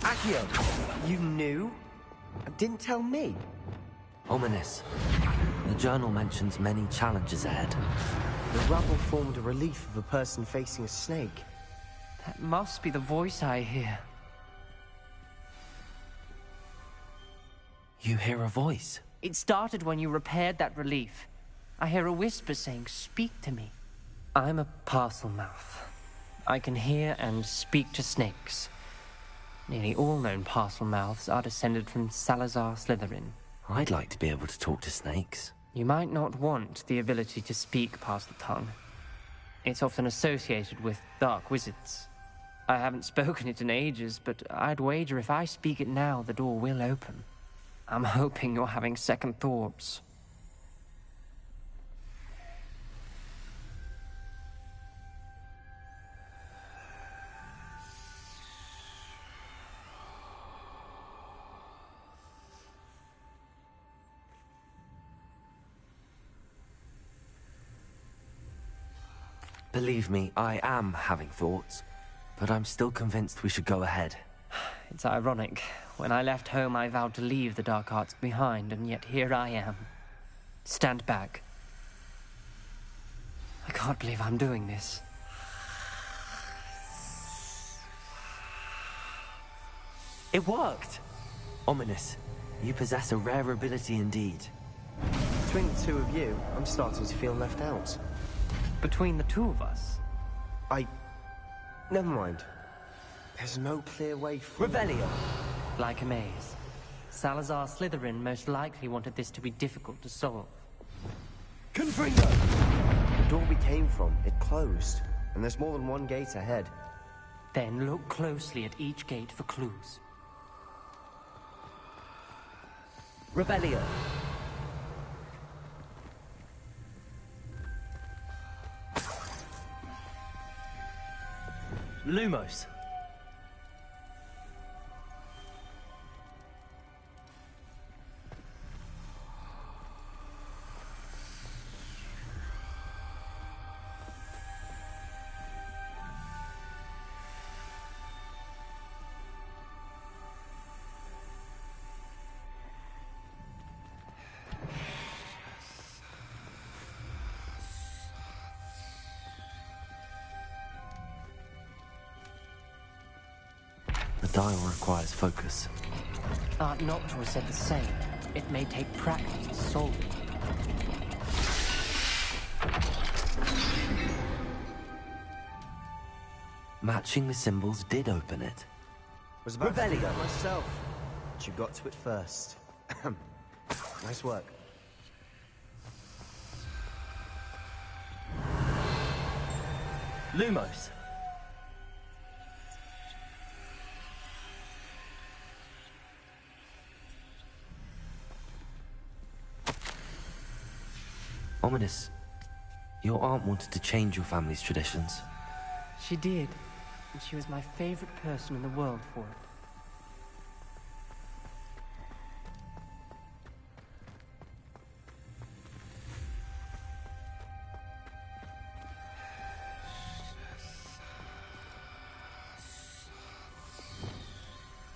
Accio! You knew? Didn't tell me? Ominous. The journal mentions many challenges ahead. The rubble formed a relief of a person facing a snake. That must be the voice I hear. You hear a voice? It started when you repaired that relief. I hear a whisper saying, "Speak to me." I'm a parcel mouth. I can hear and speak to snakes. Nearly all known parcel mouths are descended from Salazar Slytherin. I'd like to be able to talk to snakes. You might not want the ability to speak parcel tongue. It's often associated with dark wizards. I haven't spoken it in ages, but I'd wager if I speak it now, the door will open. I'm hoping you're having second thoughts. Believe me, I am having thoughts, but I'm still convinced we should go ahead. It's ironic. When I left home, I vowed to leave the dark arts behind, and yet here I am. Stand back. I can't believe I'm doing this. It worked! Ominous, you possess a rare ability indeed. Between the two of you, I'm starting to feel left out. Between the two of us? Never mind. There's no clear way through. Revelio! Like a maze. Salazar Slytherin most likely wanted this to be difficult to solve. Confringo! The door we came from, it closed. And there's more than one gate ahead. Then look closely at each gate for clues. Revelio! Lumos! The dial requires focus. Art Noctua said the same. It may take practice to solve it. Matching the symbols did open it. Was about to do that myself. But you got to it first. Nice work. Lumos! Ominous, your aunt wanted to change your family's traditions. She did. And she was my favorite person in the world for it.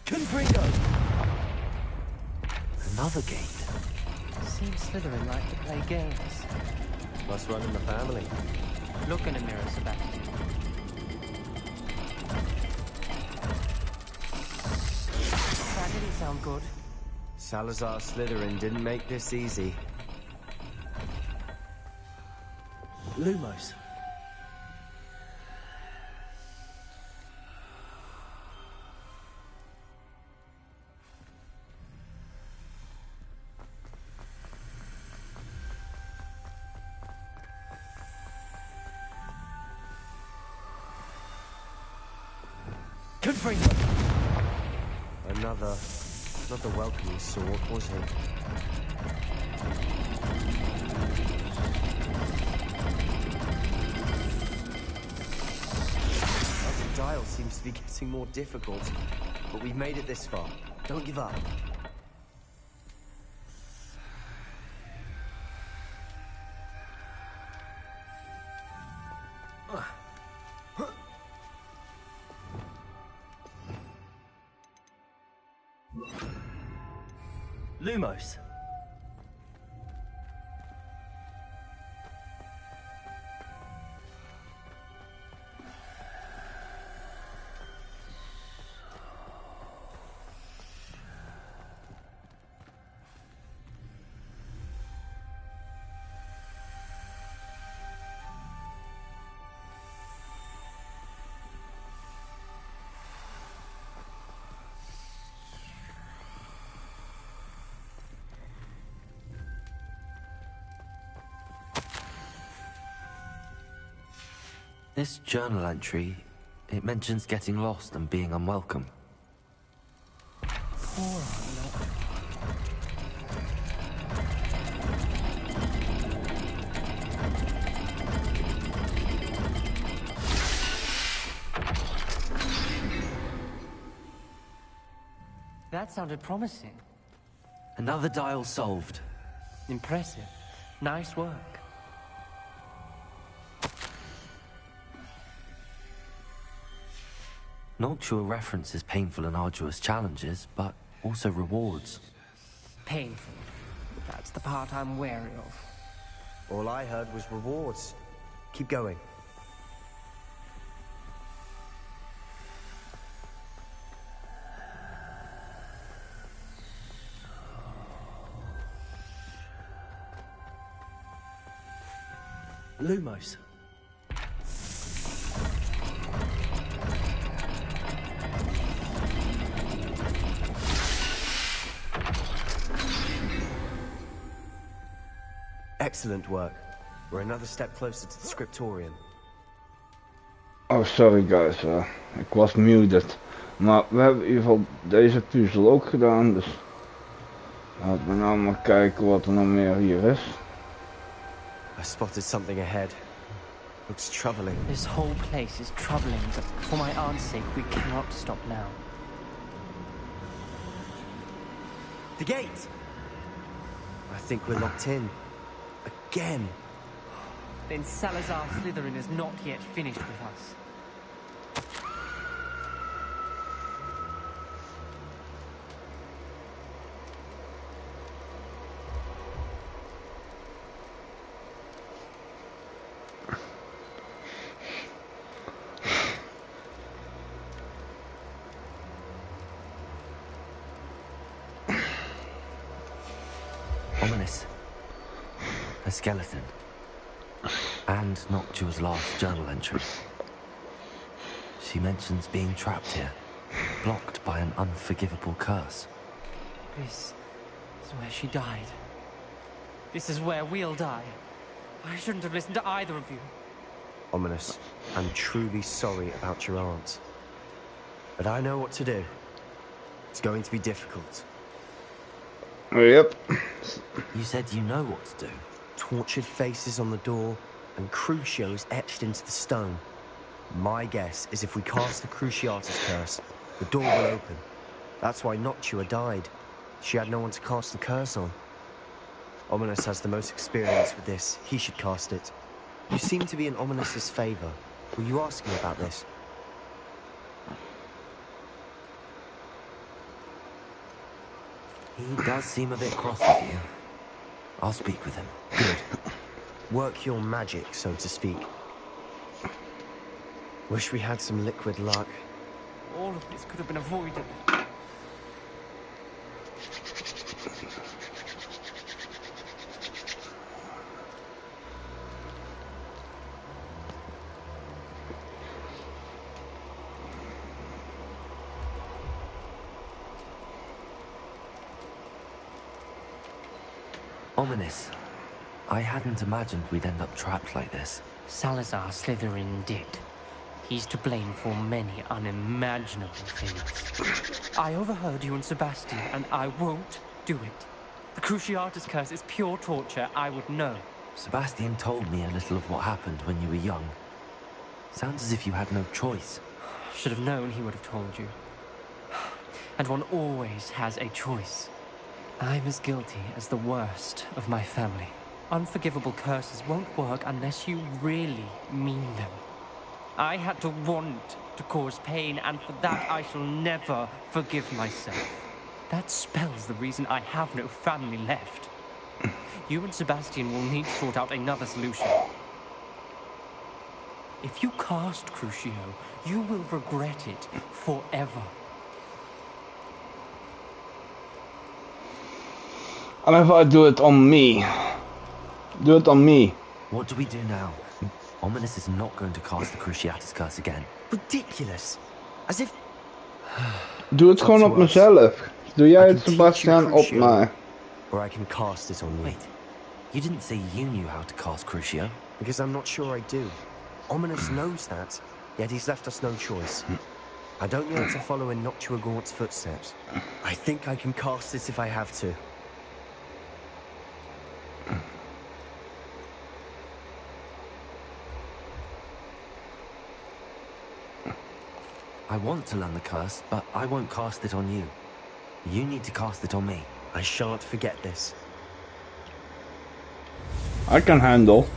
Confringo! Another gate. Seems Slytherin like to play games. Must run in the family. Look in a mirror, Sebastian. That didn't sound good. Salazar Slytherin didn't make this easy. Lumos. Another welcoming sword, was he? The dial seems to be getting more difficult, but we've made it this far. Don't give up. Lumos. This journal entry, it mentions getting lost and being unwelcome. That sounded promising. Another dial solved. Impressive. Nice work. Noctua references painful and arduous challenges, but also rewards. Painful. That's the part I'm wary of. All I heard was rewards. Keep going. Lumos. Excellent work. We're another step closer to the scriptorium. Oh, sorry guys, ik was muted. Maar we hebben in ieder geval deze puzzel ook gedaan, dus laten we nou maar kijken wat er nog meer hier is. I spotted something ahead. Looks troubling. This whole place is troubling, but for my aunt's sake, we cannot stop now. The gate! I think we're locked in. Again. Then Salazar Slytherin is not yet finished with us. Ominous. A skeleton. And Noctua's last journal entry. She mentions being trapped here, blocked by an unforgivable curse. This is where she died. This is where we'll die. I shouldn't have listened to either of you. Ominous, I'm truly sorry about your aunt. But I know what to do. It's going to be difficult. Yep. You said you know what to do. Tortured faces on the door, and Crucios etched into the stone. My guess is if we cast the Cruciatus curse, the door will open. That's why Noctua died. She had no one to cast the curse on. Ominous has the most experience with this. He should cast it. You seem to be in Ominous's favor. Will you ask me about this? He does seem a bit cross with you. I'll speak with him. Good. Work your magic, so to speak. Wish we had some liquid luck. All of this could have been avoided. Ominous. I hadn't imagined we'd end up trapped like this. Salazar Slytherin did. He's to blame for many unimaginable things. I overheard you and Sebastian, and I won't do it. The Cruciatus curse is pure torture, I would know. Sebastian told me a little of what happened when you were young. Sounds as if you had no choice. Should have known he would have told you. And one always has a choice. I'm as guilty as the worst of my family. Unforgivable curses won't work unless you really mean them. I had to want to cause pain, and for that I shall never forgive myself. That spells the reason I have no family left. You and Sebastian will need to sort out another solution. If you cast Crucio, you will regret it forever. And if I do it on me? Do it on me. What do we do now? Ominous is not going to cast the Cruciatus curse again. Ridiculous. As if... Doe het gewoon op mezelf. Doe jij het, Sebastian, op mij. Or I can cast it on you. Wait, you didn't say you knew how to cast Crucio? Because I'm not sure I do. Ominous knows that, yet he's left us no choice. I don't yearn to follow in Noctua Gaunt's footsteps. I think I can cast it if I have to. I want to learn the curse, but I won't cast it on you. You need to cast it on me. I shan't forget this. I can handle.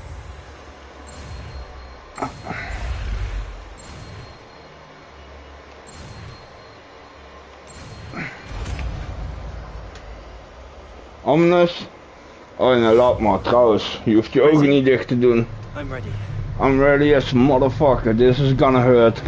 Ominous. Oh, en laat maar trouwens. Je hoeft je ogen niet dicht te doen. I'm ready. I'm ready as a motherfucker. This is gonna hurt.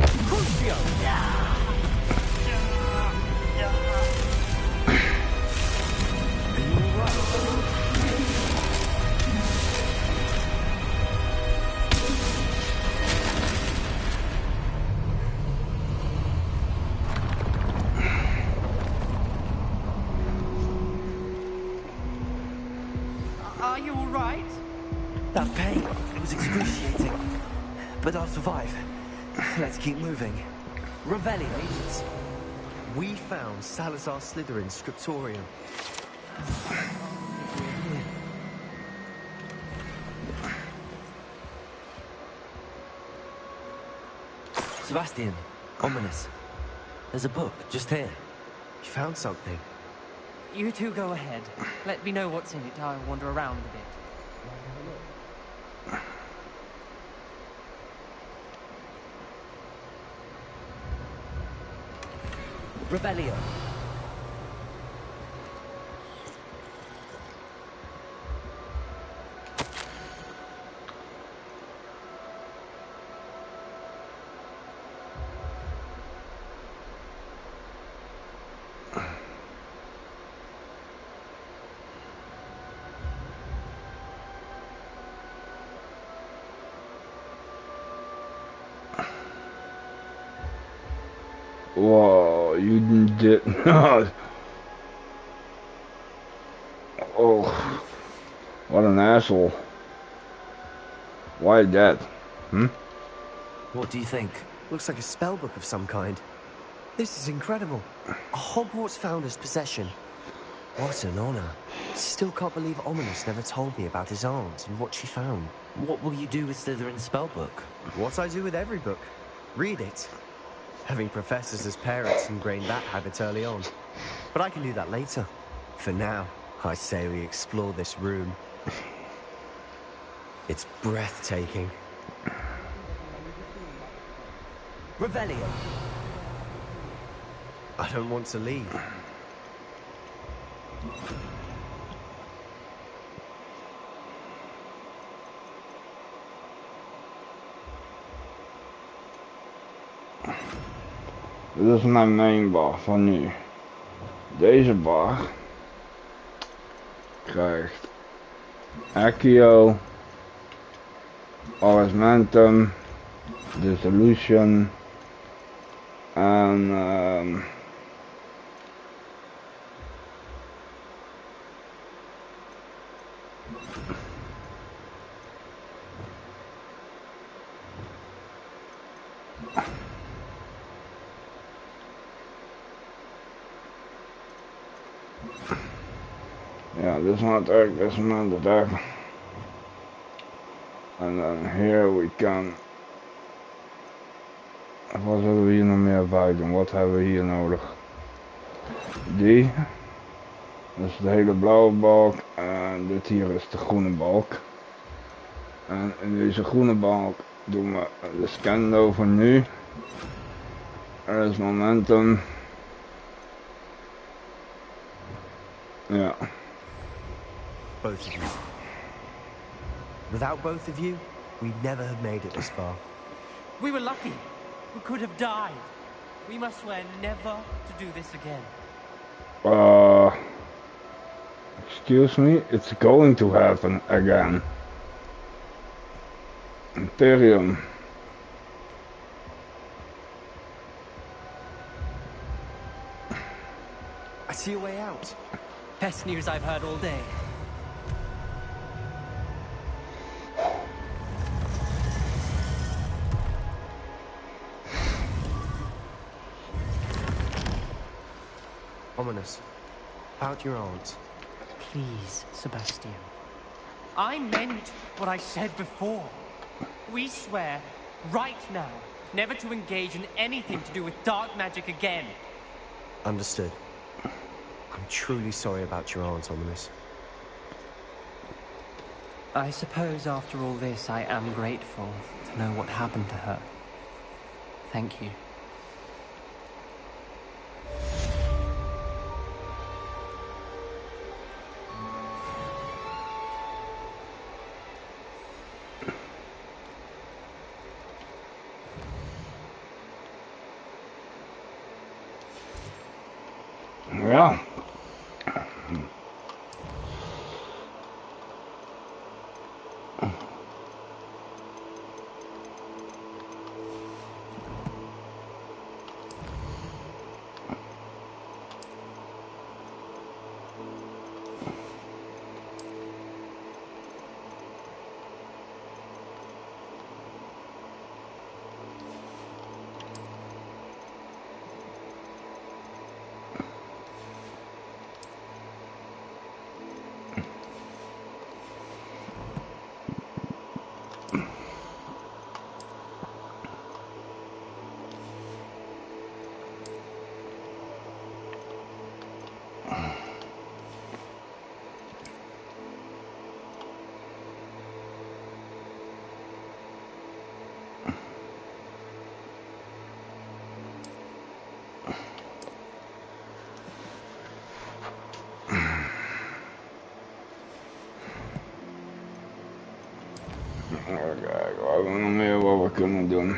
Are you alright? That pain, it was excruciating. But I'll survive. Let's keep moving. Revelio. We found Salazar Slytherin's scriptorium. Sebastian, Ominous. There's a book just here. You found something. You two go ahead. Let me know what's in it. I'll wander around a bit. Revelio. Whoa, you did not. Oh, what an asshole. Why that? What do you think? Looks like a spellbook of some kind. This is incredible. A Hogwarts founder's possession. What an honor. Still can't believe Ominous never told me about his aunt and what she found. What will you do with Slytherin's spellbook? What I do with every book. Read it. Having professors as parents ingrained that habit early on. But I can do that later. For now, I say we explore this room. It's breathtaking. Revelio. I don't want to leave. Dit is mijn main bar van nu. Deze bar krijgt Accio, Arismentum, Dissolution en yeah, this one attack, this one attack. And then here we can. Wat hebben we hier nog meer bij doen? Wat hebben we hier nodig? Die. Dat is de hele blauwe balk. En dit hier is de groene balk. En in deze groene balk doen we de scan over nu. Er is momentum. Ja. Both of you. Without both of you, we'd never have made it this far. We were lucky. We could have died. We must swear never to do this again. Excuse me, it's going to happen again. Imperium. I see a way out. Best news I've heard all day. Ominous. About your aunt. Please, Sebastian. I meant what I said before. We swear, right now, never to engage in anything to do with dark magic again. Understood. I'm truly sorry about your aunt, Ominous. I suppose after all this, I am grateful to know what happened to her. Thank you. Ja. Even kijken, wat hebben we nog meer wat we kunnen doen?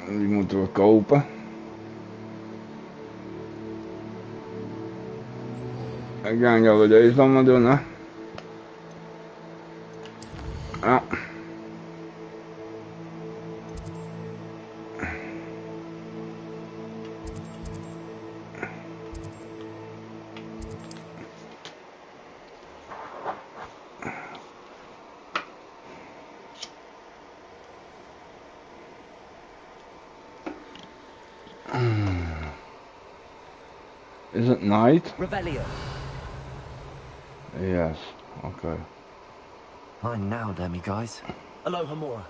Die moeten we kopen. Ik denk dat we deze dan maar doen, hè? Ja. Is it night? Revelio. Yes, okay. Fine now, Demi guys. Aloha Mora.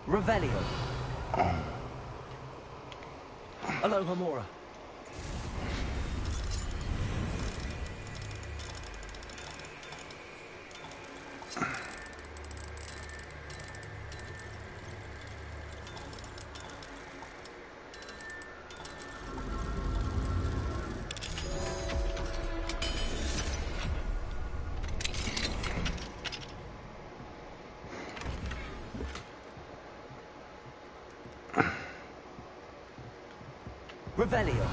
Revelio. Aloha Mora. Revelio.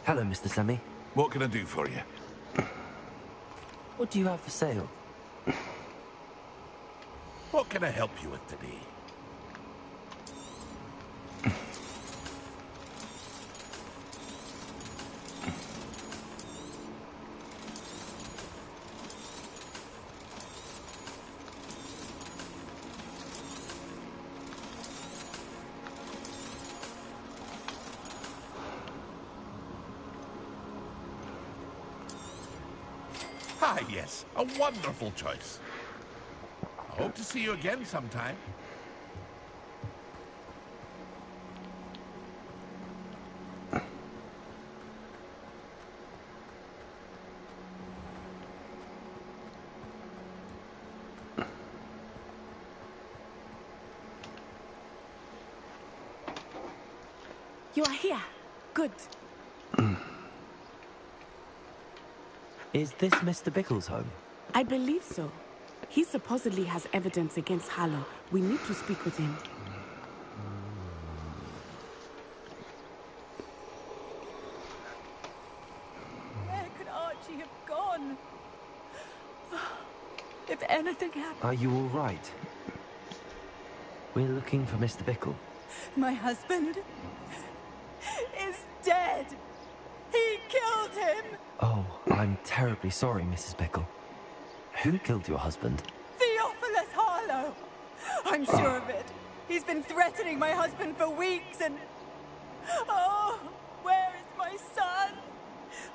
Hello, Mr. Semi. What can I do for you? What do you have for sale? What can I help you with today? Ah, yes. A wonderful choice. I hope to see you again sometime. You are here. Good. Is this Mr. Bickle's home? I believe so. He supposedly has evidence against Harlow. We need to speak with him. Where could Archie have gone? If anything happened... Are you all right? We're looking for Mr. Bickle. My husband is dead. He killed him. Oh, I'm terribly sorry, Mrs. Bickle. Who killed your husband? Theophilus Harlow. I'm sure of it. He's been threatening my husband for weeks and... Oh, where is my son?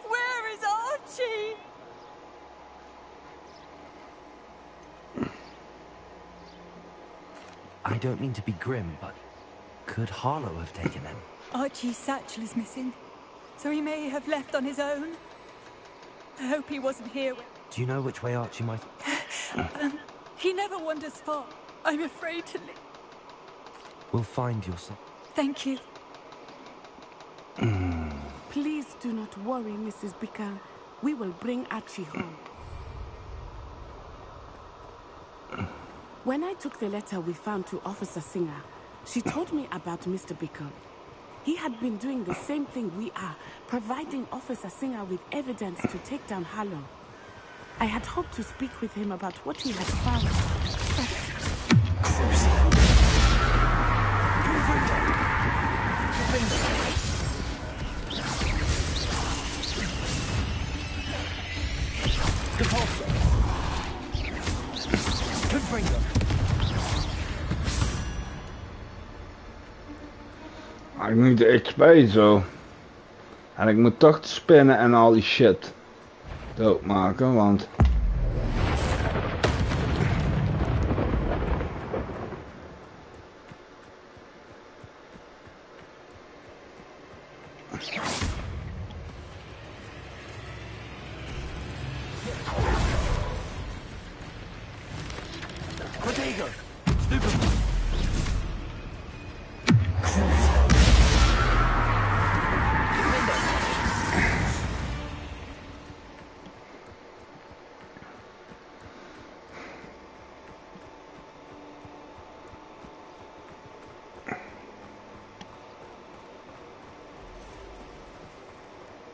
Where is Archie? I don't mean to be grim, but could Harlow have taken him? Archie's satchel is missing, so he may have left on his own. I hope he wasn't here when... Do you know which way Archie might... He never wanders far. I'm afraid to leave. We'll find your son. Thank you. Please do not worry, Mrs. Bickle. We will bring Archie home. When I took the letter we found to Officer Singer, she told me about Mr. Bickle. He had been doing the same thing we are, providing Officer Singer with evidence to take down Harlow. I had hoped to speak with him about what he had found. Ik moet de XP zo. En ik moet toch de spinnen en al die shit doodmaken, want...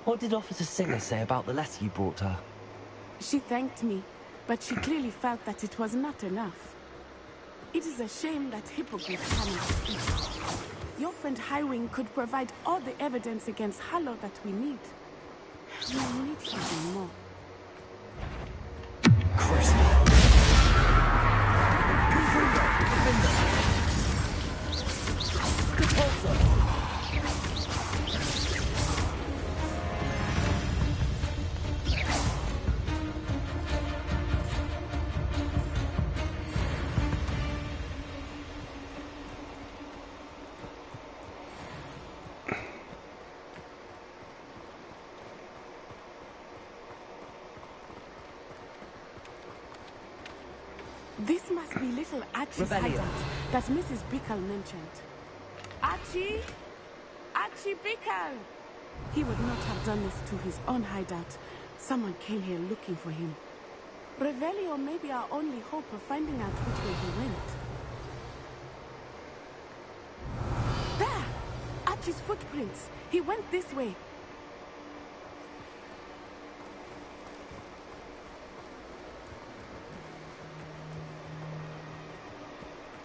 What did Officer Singer say about the letter you brought her? She thanked me, but she clearly felt that it was not enough. It is a shame that Hippogriff cannot speak. Your friend Highwing could provide all the evidence against Harlow that we need. We need something more. This must be little Archie's hideout that Mrs. Bickle mentioned. Archie? Archie Bickle! He would not have done this to his own hideout. Someone came here looking for him. Revelio may be our only hope of finding out which way he went. There! Archie's footprints. He went this way.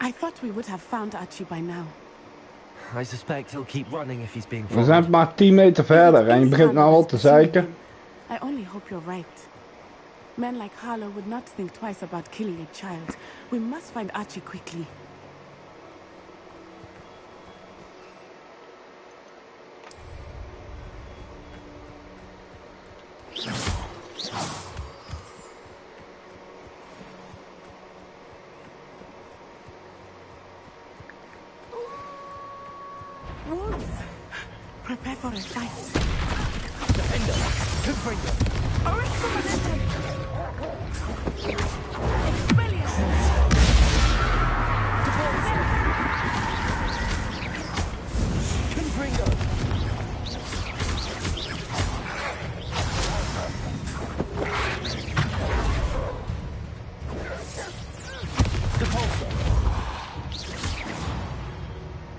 I thought we would have found Archie by now. I suspect he'll keep running if he's being We followed. zijn maar 10 meter verder en je begint nou al te zeiken. I only hope you're right. Men like Harlow would not think twice about killing a child. We must find Archie quickly. Wolves! Prepare for a fight. Defender! Confringo! Arresto Manente! Expelliarmus! Confringo!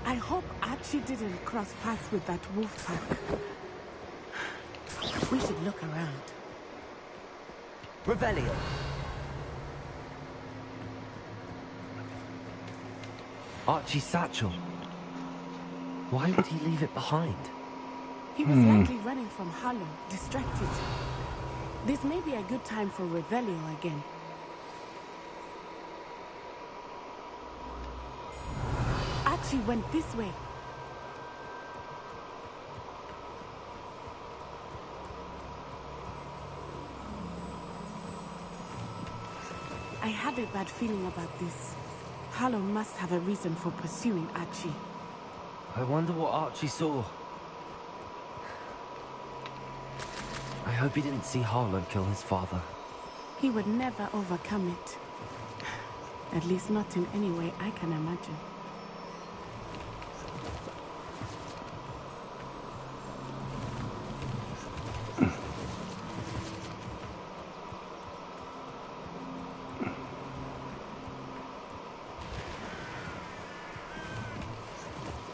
I hope Archie didn't cross paths with that wolf pack. We should look around. Revelio! Archie's satchel. Why would he leave it behind? He was likely running from Harlow, distracted. This may be a good time for Revelio again. Archie went this way. I had a bad feeling about this. Harlow must have a reason for pursuing Archie. I wonder what Archie saw. I hope he didn't see Harlow kill his father. He would never overcome it. At least not in any way I can imagine.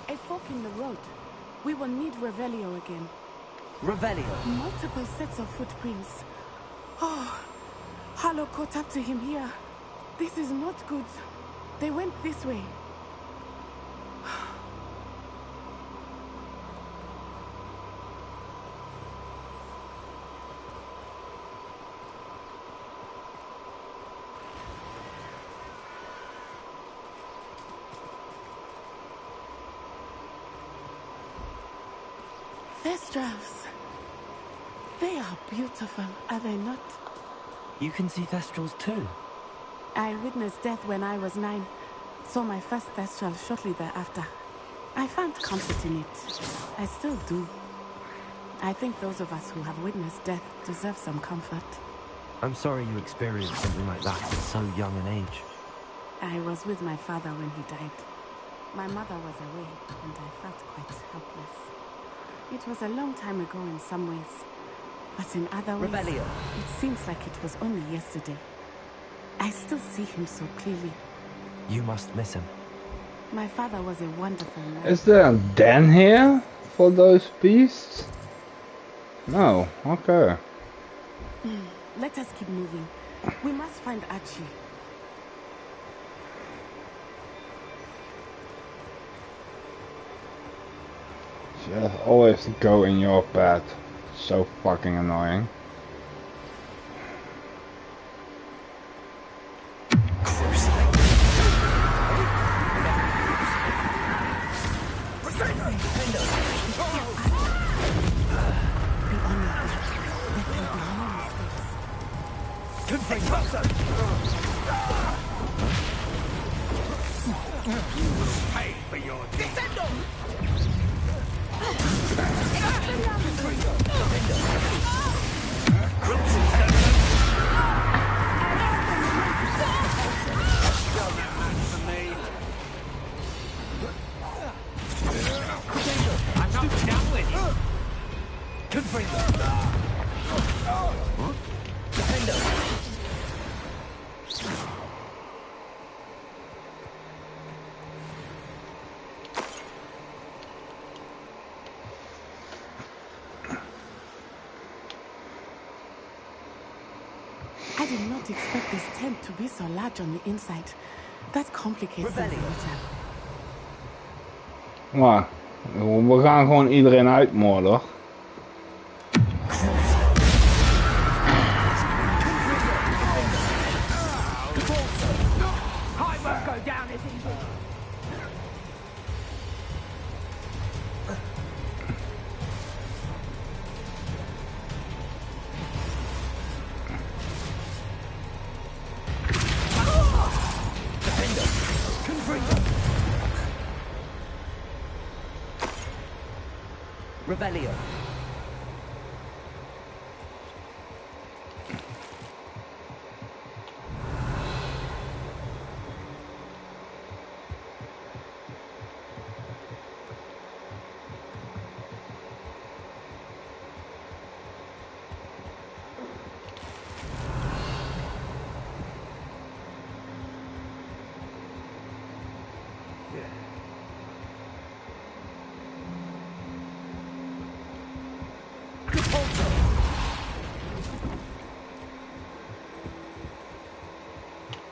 A fork in the road. We will need Revelio again. Revelio! Multiple sets of footprints. Oh, Harlow caught up to him here. This is not good. They went this way. Thestrals. They are beautiful, are they not? You can see Thestrals too. I witnessed death when I was 9. Saw my first Thestral shortly thereafter. I found comfort in it. I still do. I think those of us who have witnessed death deserve some comfort. I'm sorry you experienced something like that at so young an age. I was with my father when he died. My mother was away, and I felt quite helpless. It was a long time ago in some ways, but in other ways, Revelio. it seems like it was only yesterday. I still see him so clearly. You must miss him. My father was a wonderful man. Is there a den here for those beasts? No, okay. Let us keep moving. We must find Archie. Just always go in your bed. So fucking annoying. Pay for your descendo! I did not expect this tent to be so large on the inside. That complicates things a little. Maar, we gaan gewoon iedereen uitmoorden. Revelio.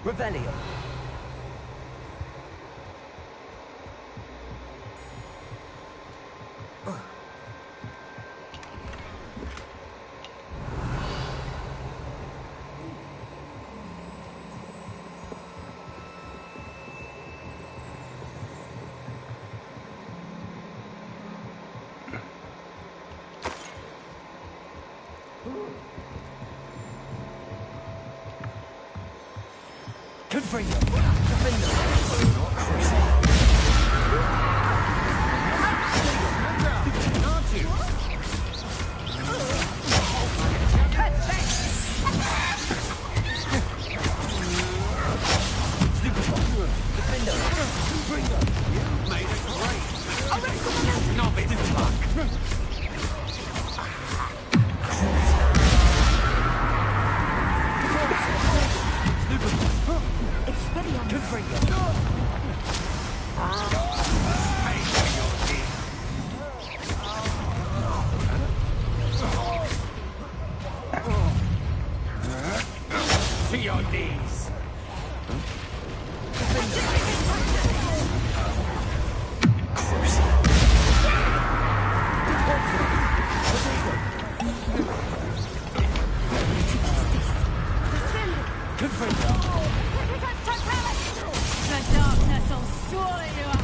Revelio. Confringo. To your knees. The darkness will swallow you up.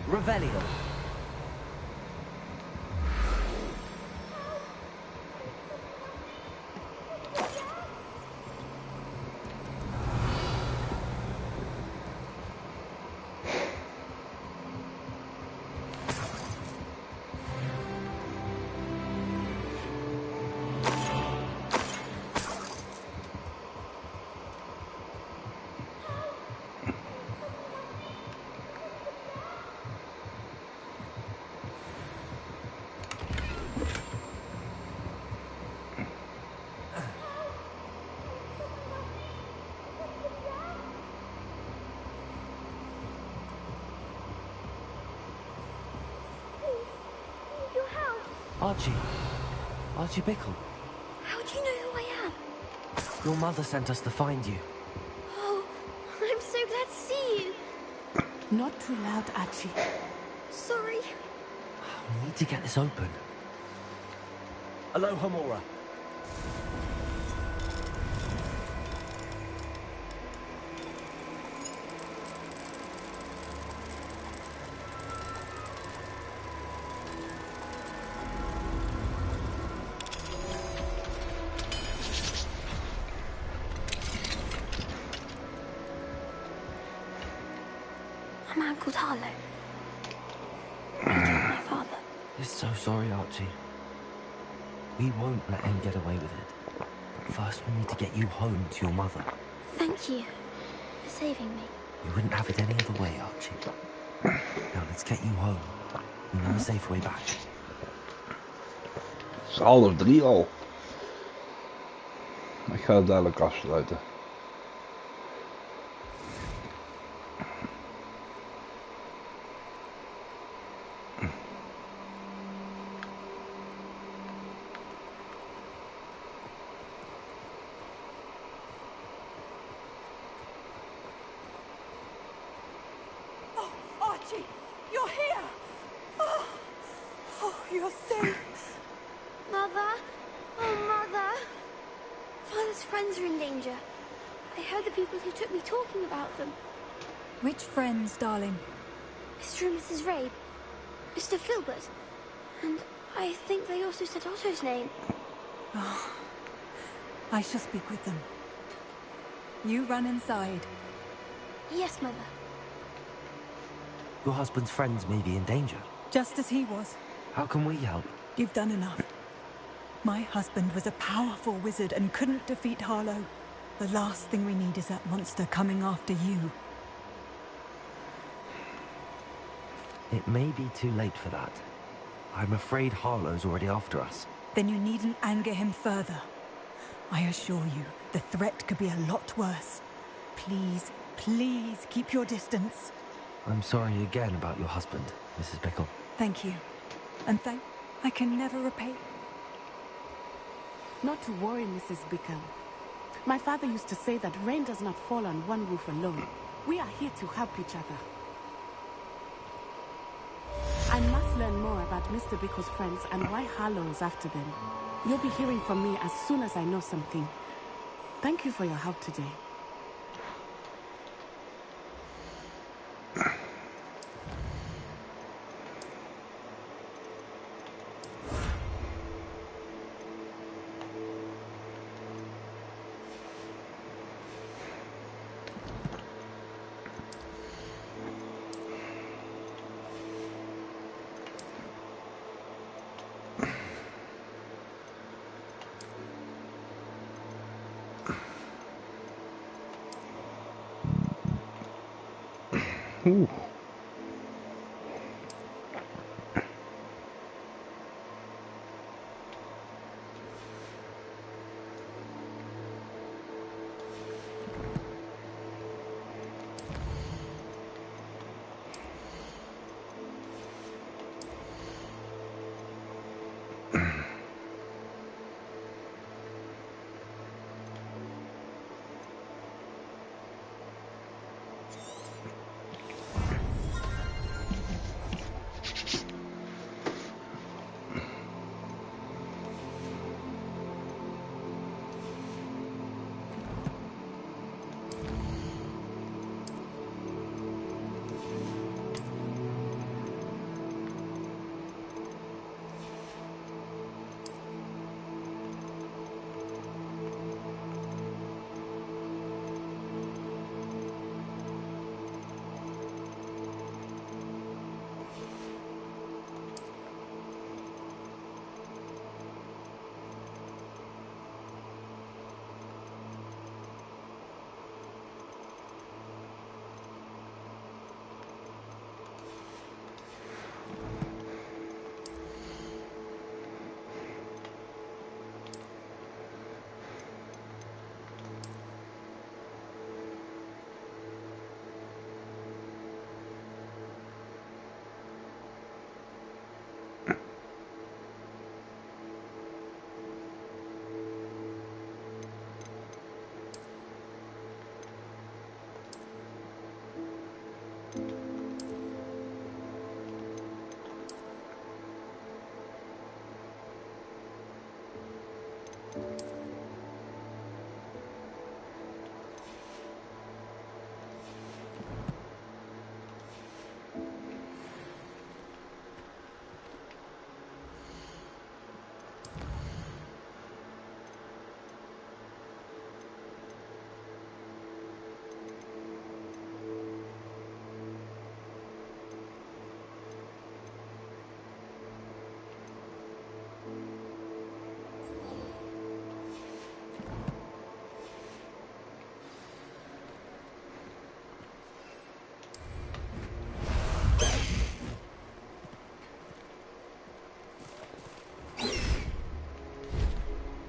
Revelio. Archie Bickle. How do you know who I am? Your mother sent us to find you. Oh, I'm so glad to see you. Not too loud, Archie. Sorry. We need to get this open. Aloha Mora. A man called Harlow. He killed my father. We're so sorry, Archie. We won't let him get away with it. But first we need to get you home to your mother. Thank you for saving me. We wouldn't have it any other way, Archie. Now let's get you home. We know a safe way back. Het is 2:30 al. Ik ga het dadelijk afsluiten. Archie, you're here! Oh, you're safe. Mother? Oh, Mother. Father's friends are in danger. I heard the people who took me talking about them. Which friends, darling? Mr. and Mrs. Rabe, Mr. Filbert, and I think they also said Otto's name. Oh, I shall speak with them. You run inside. Yes, Mother. Your husband's friends may be in danger. Just as he was. How can we help? You've done enough. My husband was a powerful wizard and couldn't defeat Harlow. The last thing we need is that monster coming after you. It may be too late for that. I'm afraid Harlow's already after us. Then you needn't anger him further. I assure you, the threat could be a lot worse. Please, please keep your distance. I'm sorry again about your husband, Mrs. Bickle. Thank you. And I can never repay. Not to worry, Mrs. Bickle. My father used to say that rain does not fall on one roof alone. We are here to help each other. I must learn more about Mr. Bickle's friends and why Harlow is after them. You'll be hearing from me as soon as I know something. Thank you for your help today. Ooh.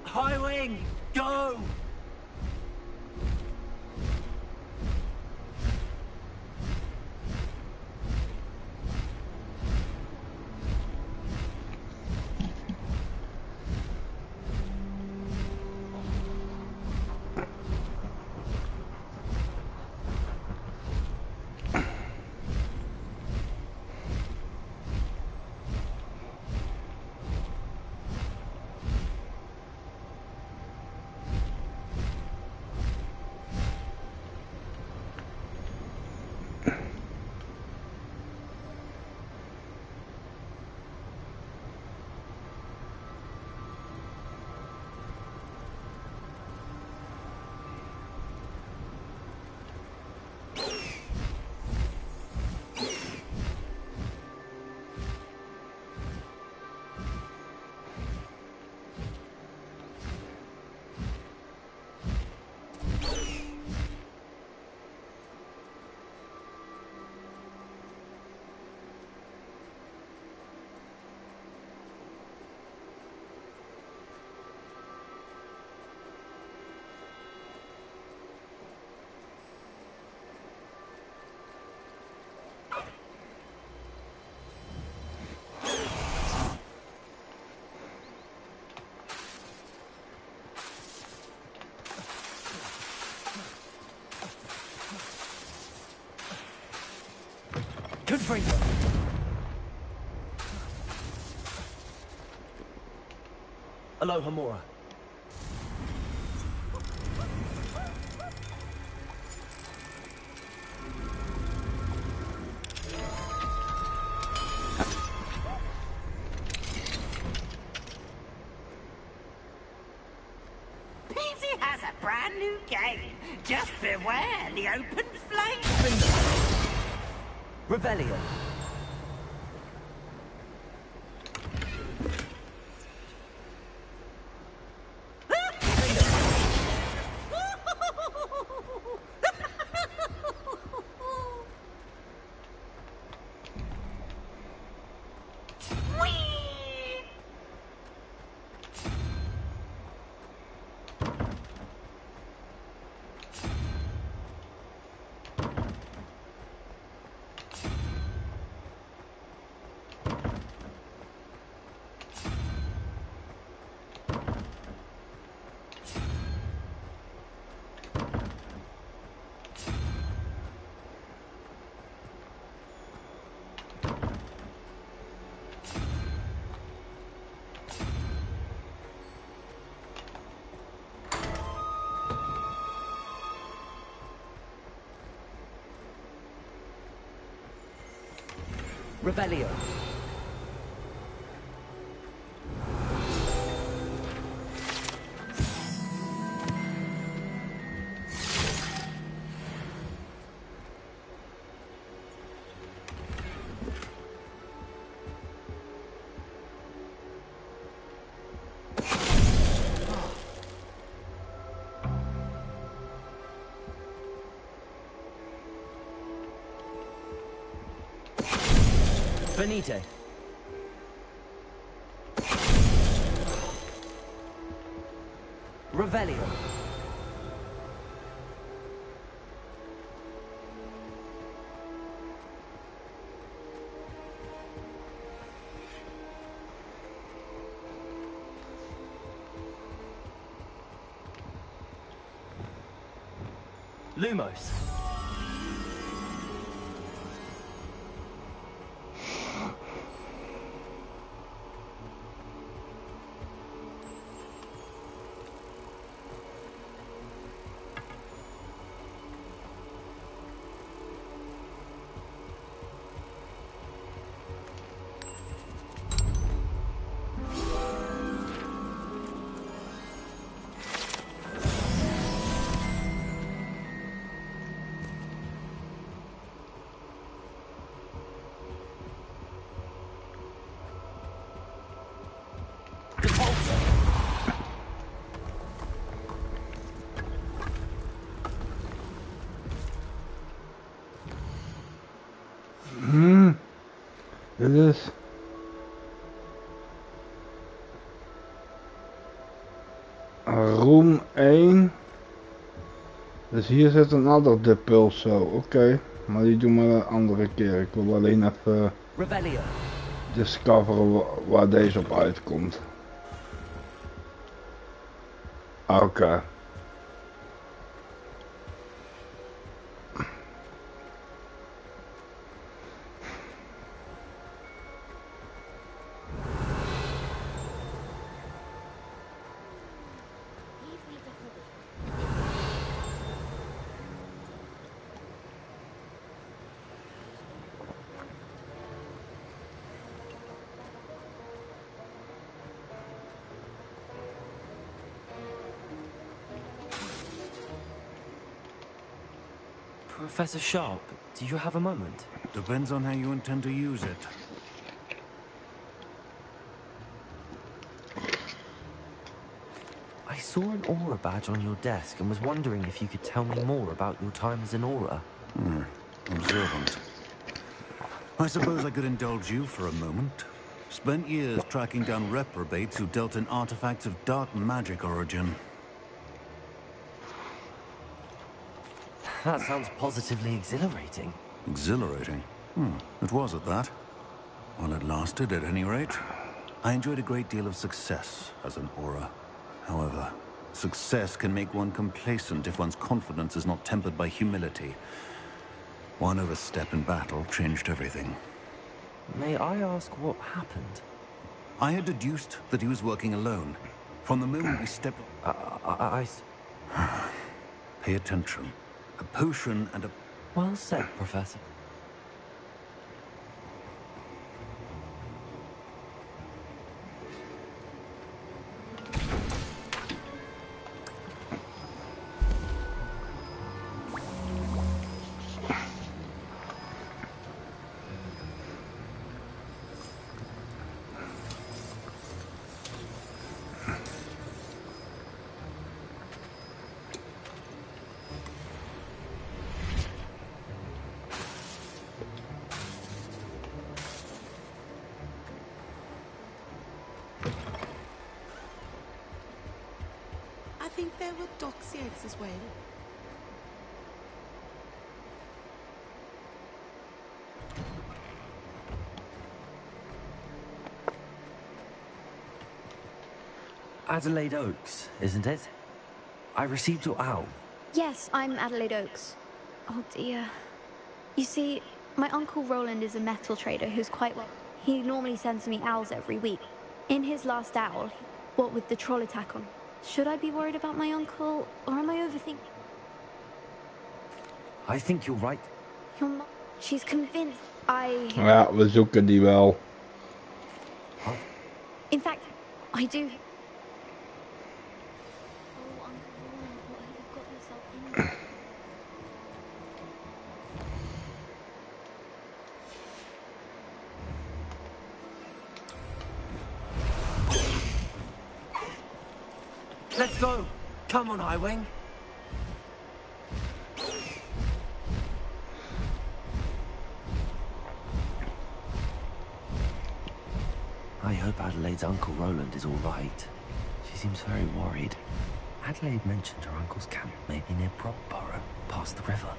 Highwing, go! Freedom! Aloha Mora. Peasy has a brand new game. Just beware the open flame. Rebellion. Rebellion. Benite. Revelio. Lumos. Dit is room 1. Dus hier zit een ander depuls zo. Oké, maar die doen we een andere keer. Ik wil alleen even discoveren waar deze op uitkomt. Oké. Professor Sharp, do you have a moment? Depends on how you intend to use it. I saw an aura badge on your desk and was wondering if you could tell me more about your time as an aura. Observant. I suppose I could indulge you for a moment. Spent years tracking down reprobates who dealt in artifacts of dark magic origin. That sounds positively exhilarating. Exhilarating? It was at that. While it lasted, at any rate. I enjoyed a great deal of success as an aura. However, success can make one complacent if one's confidence is not tempered by humility. One overstep in battle changed everything. May I ask what happened? I had deduced that he was working alone. From the moment we stepped... Pay attention. A potion and a... Well said, Professor. I think there were doxy eggs as well. Adelaide Oaks, isn't it? I received your owl. Yes, I'm Adelaide Oaks. Oh dear. You see, my Uncle Roland is a metal trader who's quite well. He normally sends me owls every week. In his last owl, what with the troll attack on, should I be worried about my uncle, or am I overthinking? I think you're right. Your mom, she's convinced Ja, we zoeken die wel. In fact, I do. Let's go. Come on, Highwing. I hope Adelaide's Uncle Roland is all right. She seems very worried. Adelaide mentioned her uncle's camp may be near Brockborough, past the river.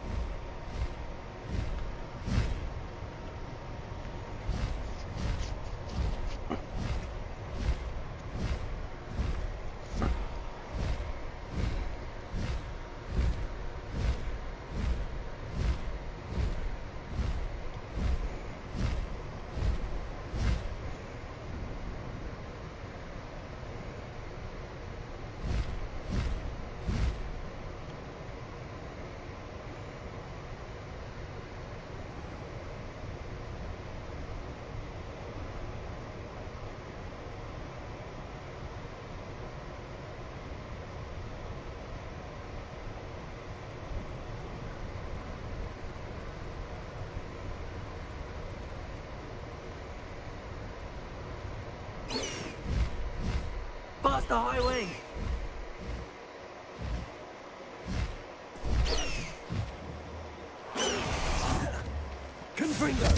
Past the highway! Confringo!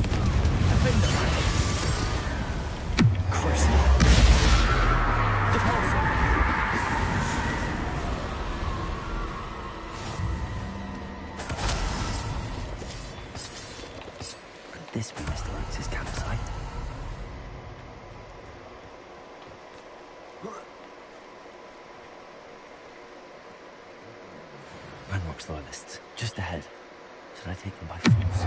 Defender! Crucible! Defensive! Could this be Mr. Oates' campsite? Ranrock's loyalists, just ahead. Should I take them by force?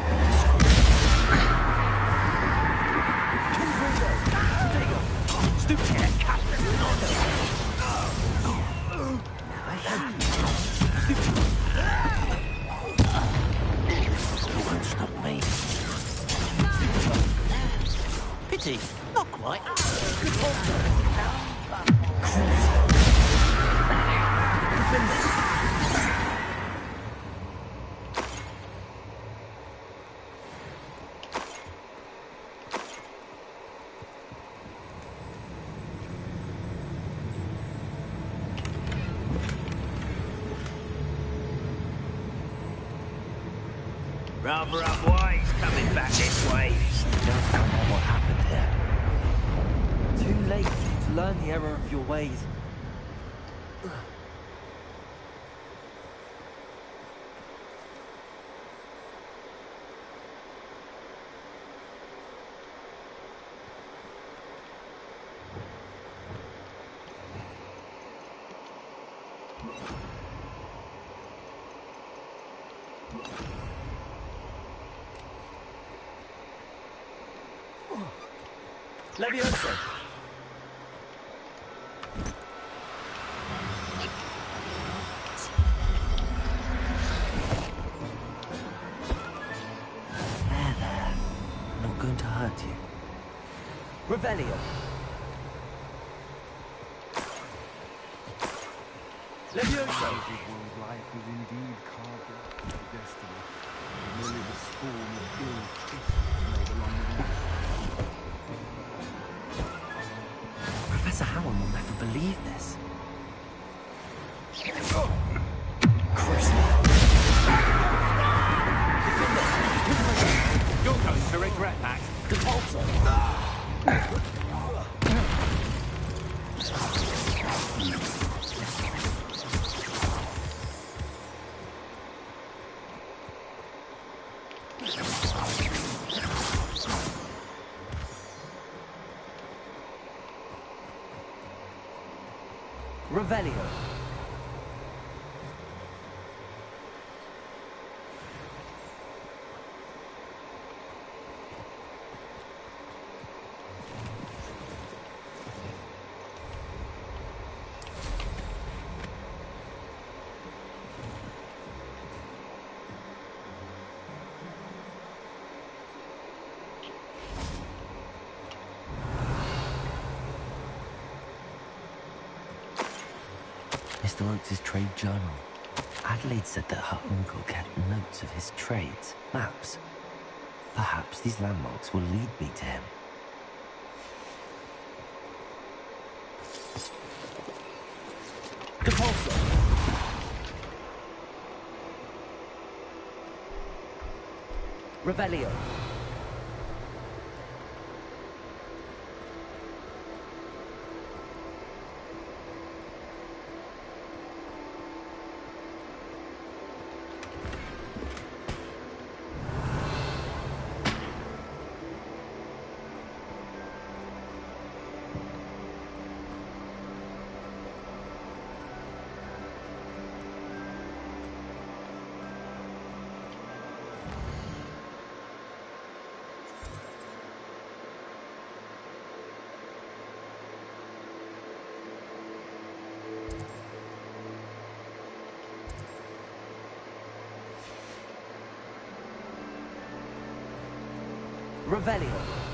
Won't stop me. Pity, not quite. Rather unwise coming back this way. Just don't know what happened here. Too late to learn the error of your ways. Levioso! There. Not going to hurt you. Revelio! Levioso! Life is indeed carved out by destiny. Merely the spawn of ill twists made along the way. Professor Howard will never believe this. You're going to regret that. Revelio. Mr. Oates' trade journal. Adelaide said that her uncle kept notes of his trades, maps. Perhaps these landmarks will lead me to him. Depulso! Revelio! Revelio.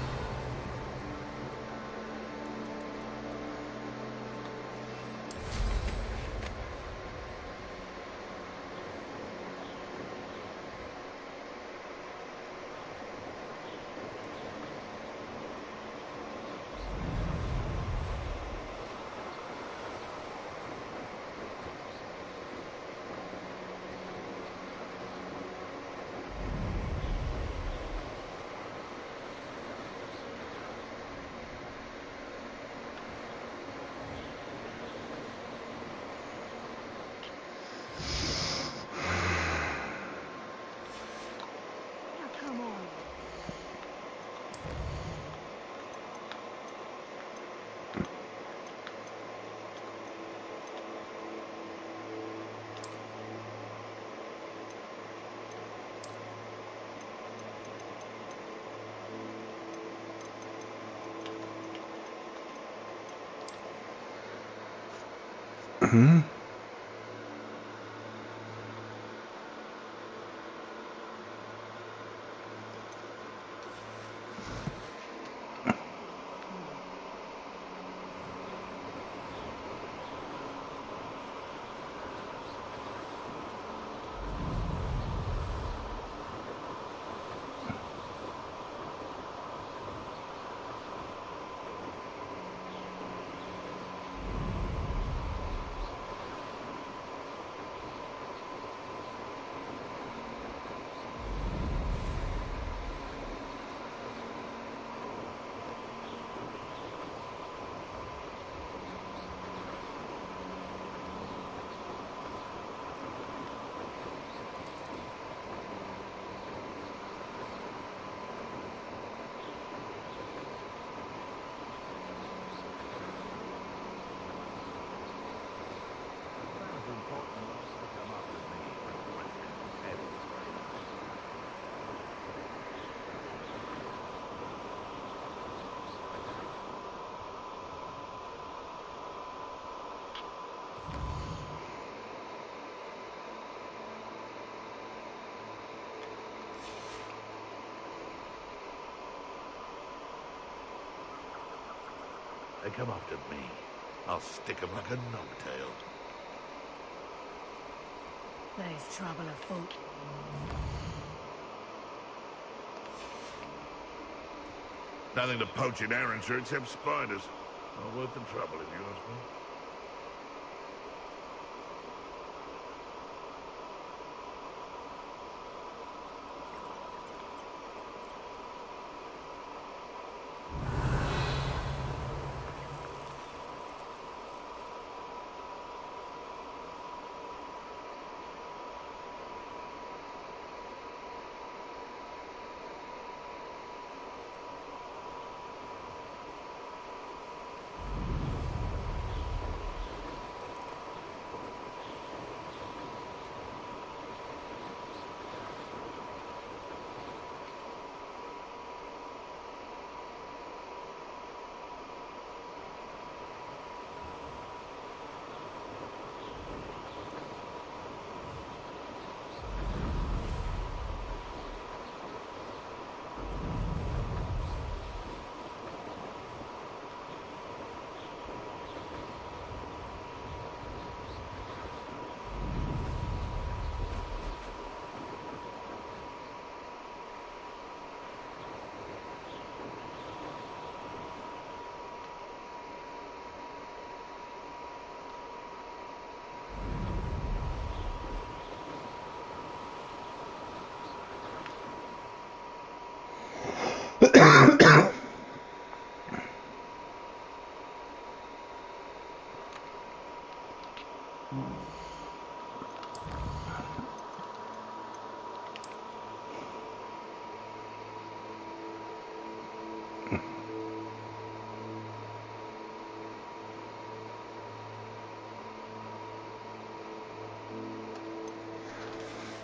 come after me, I'll stick 'em like a knobtail. There's trouble afoot. Nothing to poach in Arrowshire except spiders. Not worth the trouble, if you ask me.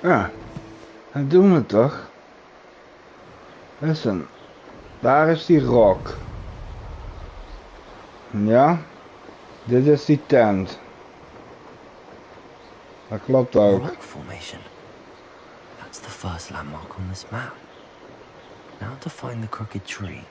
Ja, dan doen we het toch. Listen, daar is die rock. Ja, dit is die tent. Dat klopt ook. Rock formation. That's the first landmark on this map. Now to find the crooked tree.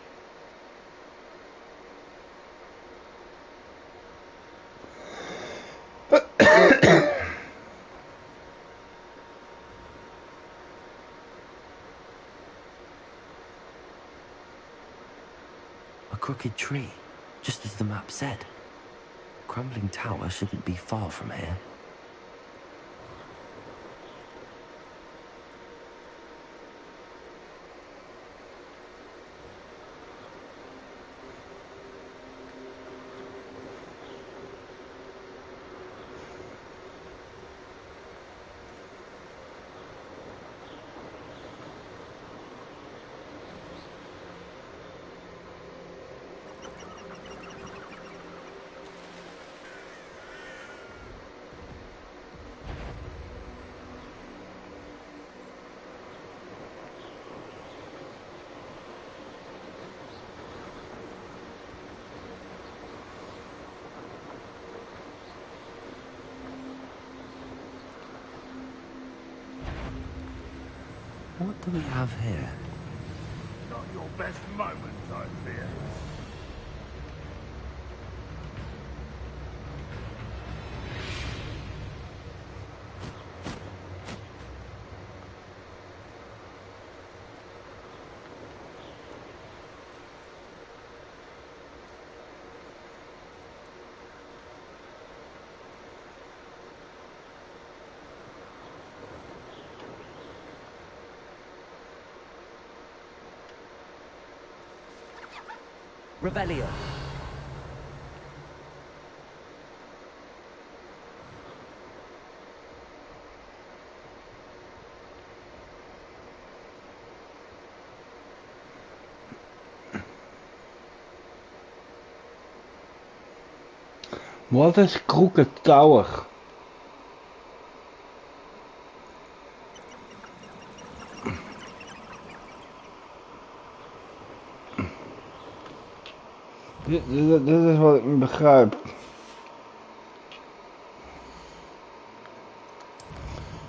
A crooked tree, just as the map said. Crumbling tower shouldn't be far from here. What do we have here? Not your best moment, I fear. Revelio. Wat is Crooked Tower? Dit is wat ik niet begrijp.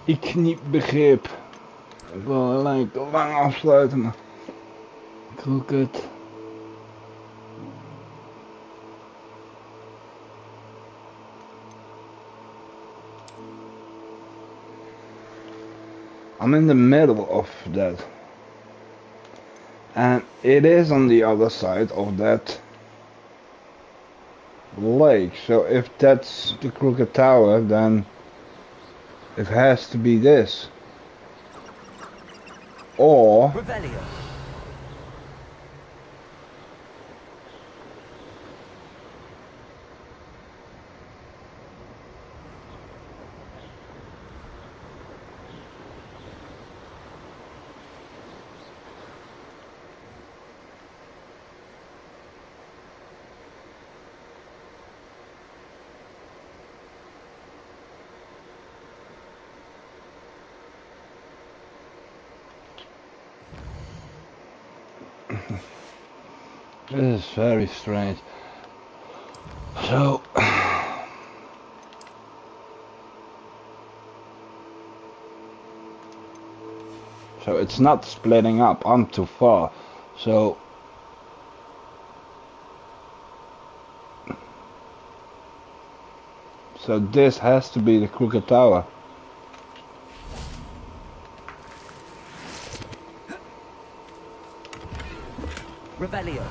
Ik niet begreep. Ik wil alleen te lang afsluiten, maar Crooked. I'm in the middle of that. And it is on the other side of that lake. So if that's the Crooked Tower, then it has to be this. Or Revelio. This is very strange. So it's not splitting up. I'm too far. So this has to be the Crooked Tower. Revelio.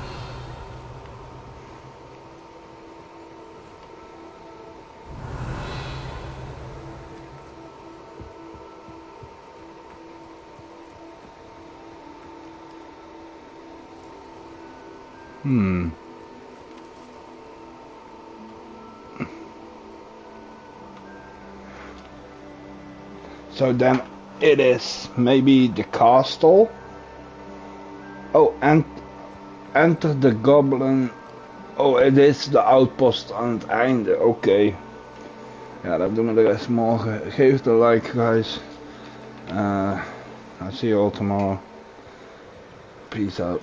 So then it is maybe the castle. Oh, and enter the goblin. Oh, it is de outpost aan het einde. Oké. Ja, dat doen we de rest morgen. Geef de like, guys. I'll see you all tomorrow. Peace out.